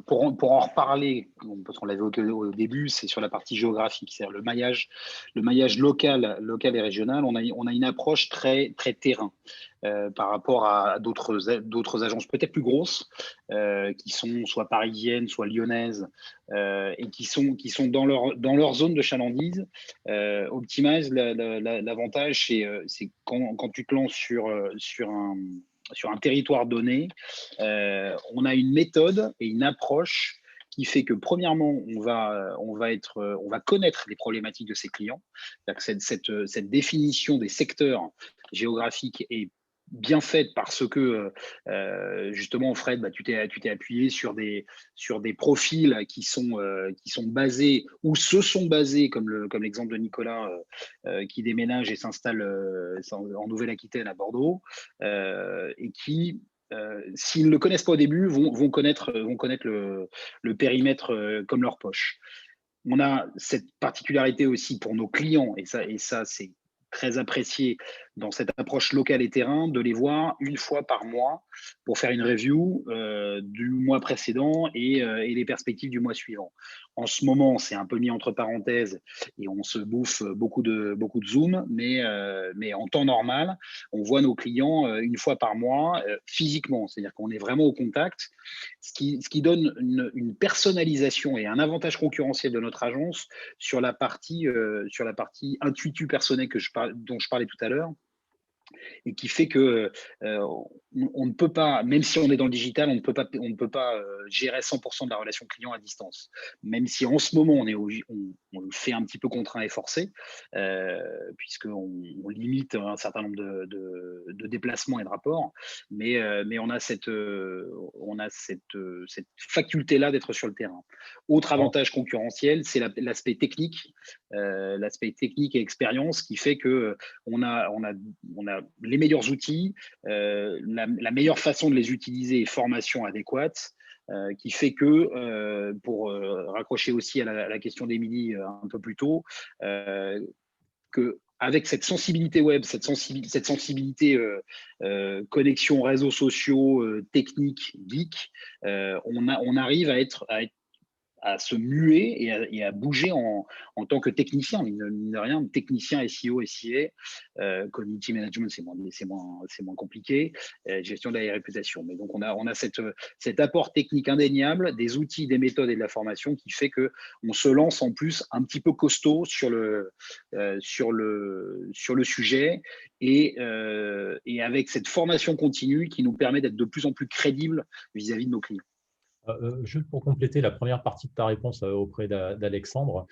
pour en reparler, parce qu'on l'avait au début, c'est sur la partie géographique, c'est-à-dire le maillage local et régional. On a une approche très, très terrain par rapport à d'autres agences peut-être plus grosses, qui sont soit parisiennes, soit lyonnaises, et qui sont dans leur zone de chalandise. Optimize, l'avantage, c'est quand tu te lances sur un territoire donné, on a une méthode et une approche qui fait que premièrement, on va connaître les problématiques de ses clients. Que cette définition des secteurs géographiques est bien faite parce que justement, Fred, tu t'es appuyé sur des profils qui sont basés ou se sont basés, comme l'exemple de Nicolas qui déménage et s'installe en Nouvelle-Aquitaine à Bordeaux, et qui s'ils ne le connaissent pas au début, vont connaître le périmètre comme leur poche. On a cette particularité aussi pour nos clients, et ça c'est très apprécié dans cette approche locale et terrain, de les voir une fois par mois pour faire une review du mois précédent et les perspectives du mois suivant. En ce moment, c'est un peu mis entre parenthèses et on se bouffe beaucoup de Zoom, mais en temps normal, on voit nos clients une fois par mois physiquement, c'est-à-dire qu'on est vraiment au contact, ce qui donne une personnalisation et un avantage concurrentiel de notre agence sur la partie intuitu personnel dont je parlais tout à l'heure, et qui fait que on ne peut pas, même si on est dans le digital, on ne peut pas gérer 100% de la relation client à distance. Même si en ce moment, on le fait un petit peu contraint et forcé, puisqu'on on limite un certain nombre de déplacements et de rapports, mais on a cette faculté-là d'être sur le terrain. Autre Alors, avantage concurrentiel, c'est l'aspect technique et expérience qui fait que on a les meilleurs outils, la meilleure façon de les utiliser et formation adéquate, qui fait que, pour raccrocher aussi à la question d'Émilie un peu plus tôt, que avec cette sensibilité web, cette sensibilité connexion réseaux sociaux, techniques, geek, on arrive à se muer et à bouger en tant que technicien, mine de rien, technicien SEO, SIA, community management, c'est moins compliqué, gestion de la réputation. Mais donc, on a cet apport technique indéniable, des outils, des méthodes et de la formation qui fait qu'on se lance en plus un petit peu costaud sur le sujet et avec cette formation continue qui nous permet d'être de plus en plus crédibles vis-à-vis de nos clients. juste pour compléter la première partie de ta réponse auprès d'Alexandre,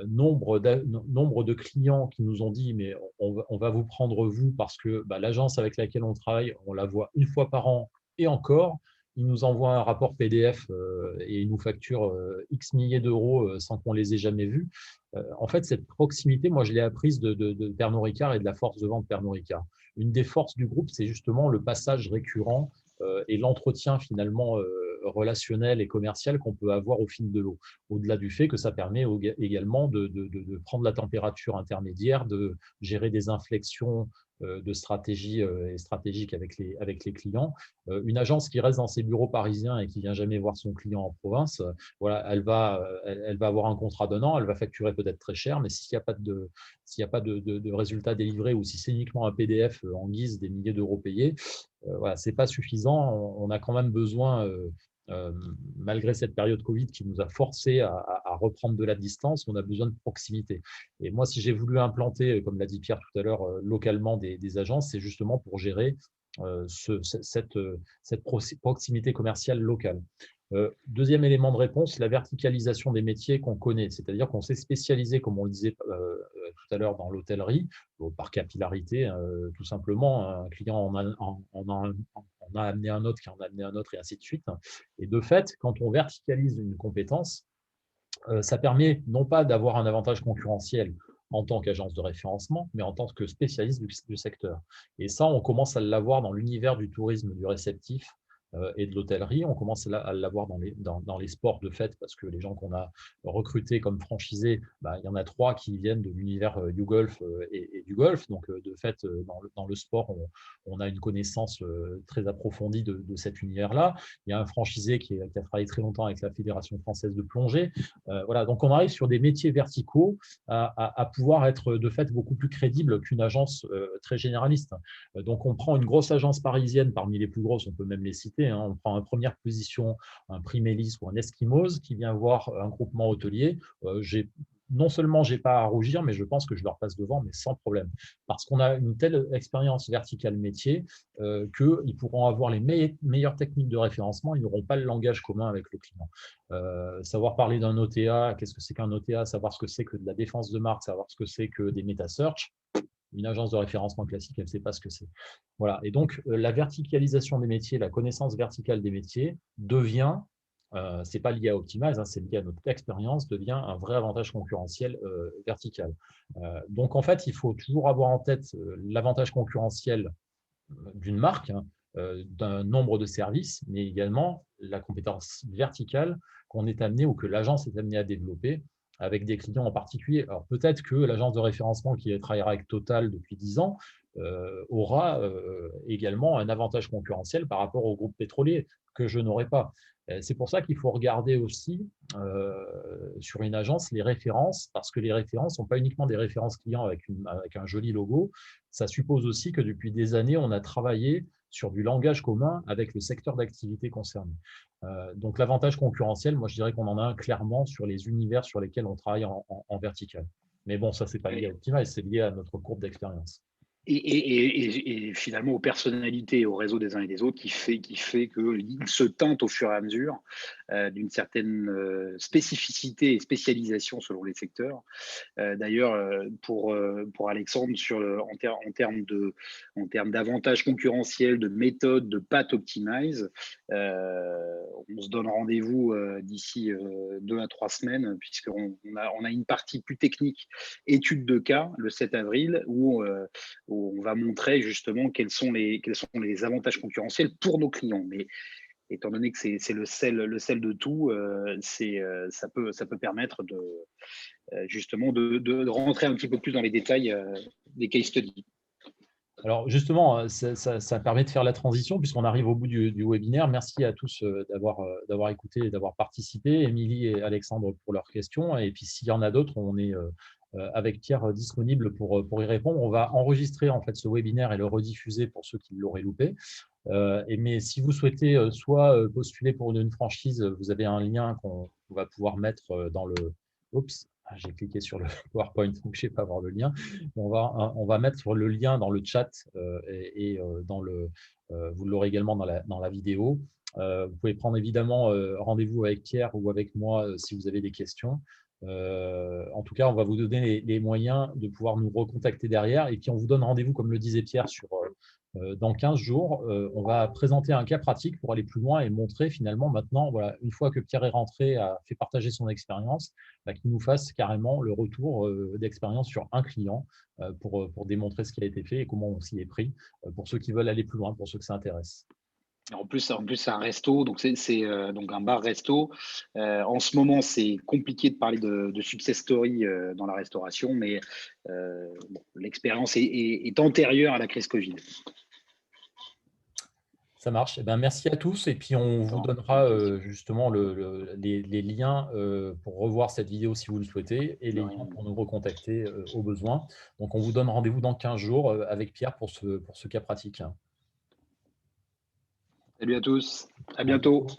nombre de clients qui nous ont dit mais on va vous prendre vous parce que bah, l'agence avec laquelle on travaille, on la voit une fois par an et encore. ils nous envoient un rapport PDF et ils nous facturent X milliers d'euros sans qu'on les ait jamais vus. En fait, cette proximité, moi, je l'ai apprise de Pernod Ricard et de la force de vente Pernod Ricard. Une des forces du groupe, c'est justement le passage récurrent et l'entretien finalement relationnel et commercial qu'on peut avoir au fil de l'eau. Au-delà du fait que ça permet également de prendre la température intermédiaire, de gérer des inflexions de stratégie et stratégiques avec les clients. Une agence qui reste dans ses bureaux parisiens et qui vient jamais voir son client en province, voilà, elle va avoir un contrat d'un an, elle va facturer peut-être très cher, mais s'il n'y a pas de résultat délivré ou si c'est uniquement un PDF en guise des milliers d'euros payés, voilà, ce n'est pas suffisant. On a quand même besoin, malgré cette période Covid qui nous a forcé à reprendre de la distance, on a besoin de proximité. Et moi, si j'ai voulu implanter, comme l'a dit Pierre tout à l'heure, localement des agences, c'est justement pour gérer cette proximité commerciale locale. Deuxième élément de réponse, la verticalisation des métiers qu'on connaît, c'est-à-dire qu'on s'est spécialisé, comme on le disait tout à l'heure, dans l'hôtellerie, par capillarité, tout simplement. Un client en a amené un autre, qui en a amené un autre, et ainsi de suite. Et de fait, quand on verticalise une compétence, ça permet non pas d'avoir un avantage concurrentiel en tant qu'agence de référencement, mais en tant que spécialiste du secteur. Et ça, on commence à l'avoir dans l'univers du tourisme, du réceptif et de l'hôtellerie. On commence à l'avoir dans les sports de fête, parce que les gens qu'on a recrutés comme franchisés, bah, il y en a 3 qui viennent de l'univers YouGolf et du golf. Donc, de fait, dans le sport, on a une connaissance très approfondie de cet univers-là. Il y a un franchisé qui a travaillé très longtemps avec la Fédération française de plongée. Voilà, donc on arrive sur des métiers verticaux à pouvoir être de fait beaucoup plus crédible qu'une agence très généraliste. Donc on prend une grosse agence parisienne, parmi les plus grosses, on peut même les citer, hein. On prend en première position un Primelis ou un Eskimos qui vient voir un groupement hôtelier. Non seulement je n'ai pas à rougir, mais je pense que je leur passe devant, mais sans problème. Parce qu'on a une telle expérience verticale métier qu'ils pourront avoir les meilleures techniques de référencement, ils n'auront pas le langage commun avec le client. Savoir parler d'un OTA, qu'est-ce que c'est qu'un OTA, savoir ce que c'est que de la défense de marque, savoir ce que c'est que des meta-search, une agence de référencement classique, elle ne sait pas ce que c'est. Voilà. Et donc, la verticalisation des métiers, la connaissance verticale des métiers devient, ce n'est pas lié à Optimize, hein, c'est lié à notre expérience, devient un vrai avantage concurrentiel vertical. Donc, en fait, il faut toujours avoir en tête l'avantage concurrentiel d'une marque, hein, d'un nombre de services, mais également la compétence verticale qu'on est amené ou que l'agence est amenée à développer avec des clients en particulier. Alors peut-être que l'agence de référencement qui travaillera avec Total depuis 10 ans aura également un avantage concurrentiel par rapport au groupe pétrolier que je n'aurai pas. C'est pour ça qu'il faut regarder aussi sur une agence les références, parce que les références ne sont pas uniquement des références clients avec un joli logo. Ça suppose aussi que depuis des années, on a travaillé sur du langage commun avec le secteur d'activité concerné. Donc l'avantage concurrentiel, moi je dirais qu'on en a un clairement sur les univers sur lesquels on travaille en vertical. Mais bon, ça, ce n'est pas lié à Optimize, c'est lié à notre courbe d'expérience. Et finalement aux personnalités et au réseau des uns et des autres qui fait qu'ils se teintent au fur et à mesure d'une certaine spécificité et spécialisation selon les secteurs. D'ailleurs, pour Alexandre, en termes d'avantages concurrentiels, de méthodes, de path optimize, on se donne rendez-vous d'ici 2 à 3 semaines, puisqu'on on a une partie plus technique, étude de cas, le 7 avril, où on va montrer justement quels sont les avantages concurrentiels pour nos clients. Mais étant donné que c'est le sel de tout, ça peut permettre justement de rentrer un petit peu plus dans les détails des case studies. Alors justement, ça permet de faire la transition puisqu'on arrive au bout du webinaire. Merci à tous d'avoir écouté et d'avoir participé, Émilie et Alexandre pour leurs questions. Et puis s'il y en a d'autres, on est avec Pierre disponible pour y répondre. On va enregistrer en fait ce webinaire et le rediffuser pour ceux qui l'auraient loupé. Mais si vous souhaitez soit postuler pour une franchise, vous avez un lien qu'on va pouvoir mettre dans le… Oups, j'ai cliqué sur le PowerPoint, donc je ne sais pas voir le lien. On va mettre le lien dans le chat et vous l'aurez également dans la vidéo. Vous pouvez prendre évidemment rendez-vous avec Pierre ou avec moi si vous avez des questions. En tout cas, on va vous donner les moyens de pouvoir nous recontacter derrière. Et puis, on vous donne rendez-vous, comme le disait Pierre, dans 15 jours. On va présenter un cas pratique pour aller plus loin et montrer finalement maintenant, voilà, une fois que Pierre est rentré, a fait partager son expérience, qu'il nous fasse carrément le retour d'expérience sur un client pour démontrer ce qui a été fait et comment on s'y est pris, pour ceux qui veulent aller plus loin, pour ceux que ça intéresse. En plus, c'est un resto, donc c'est donc un bar-resto. En ce moment, c'est compliqué de parler de success story dans la restauration, mais bon, l'expérience est antérieure à la crise Covid. Ça marche. Eh ben, merci à tous. Et puis, on vous donnera justement les liens pour revoir cette vidéo si vous le souhaitez et les liens pour nous recontacter au besoin. Donc, on vous donne rendez-vous dans 15 jours avec Pierre pour ce cas pratique. Salut à tous, à À bientôt. bientôt.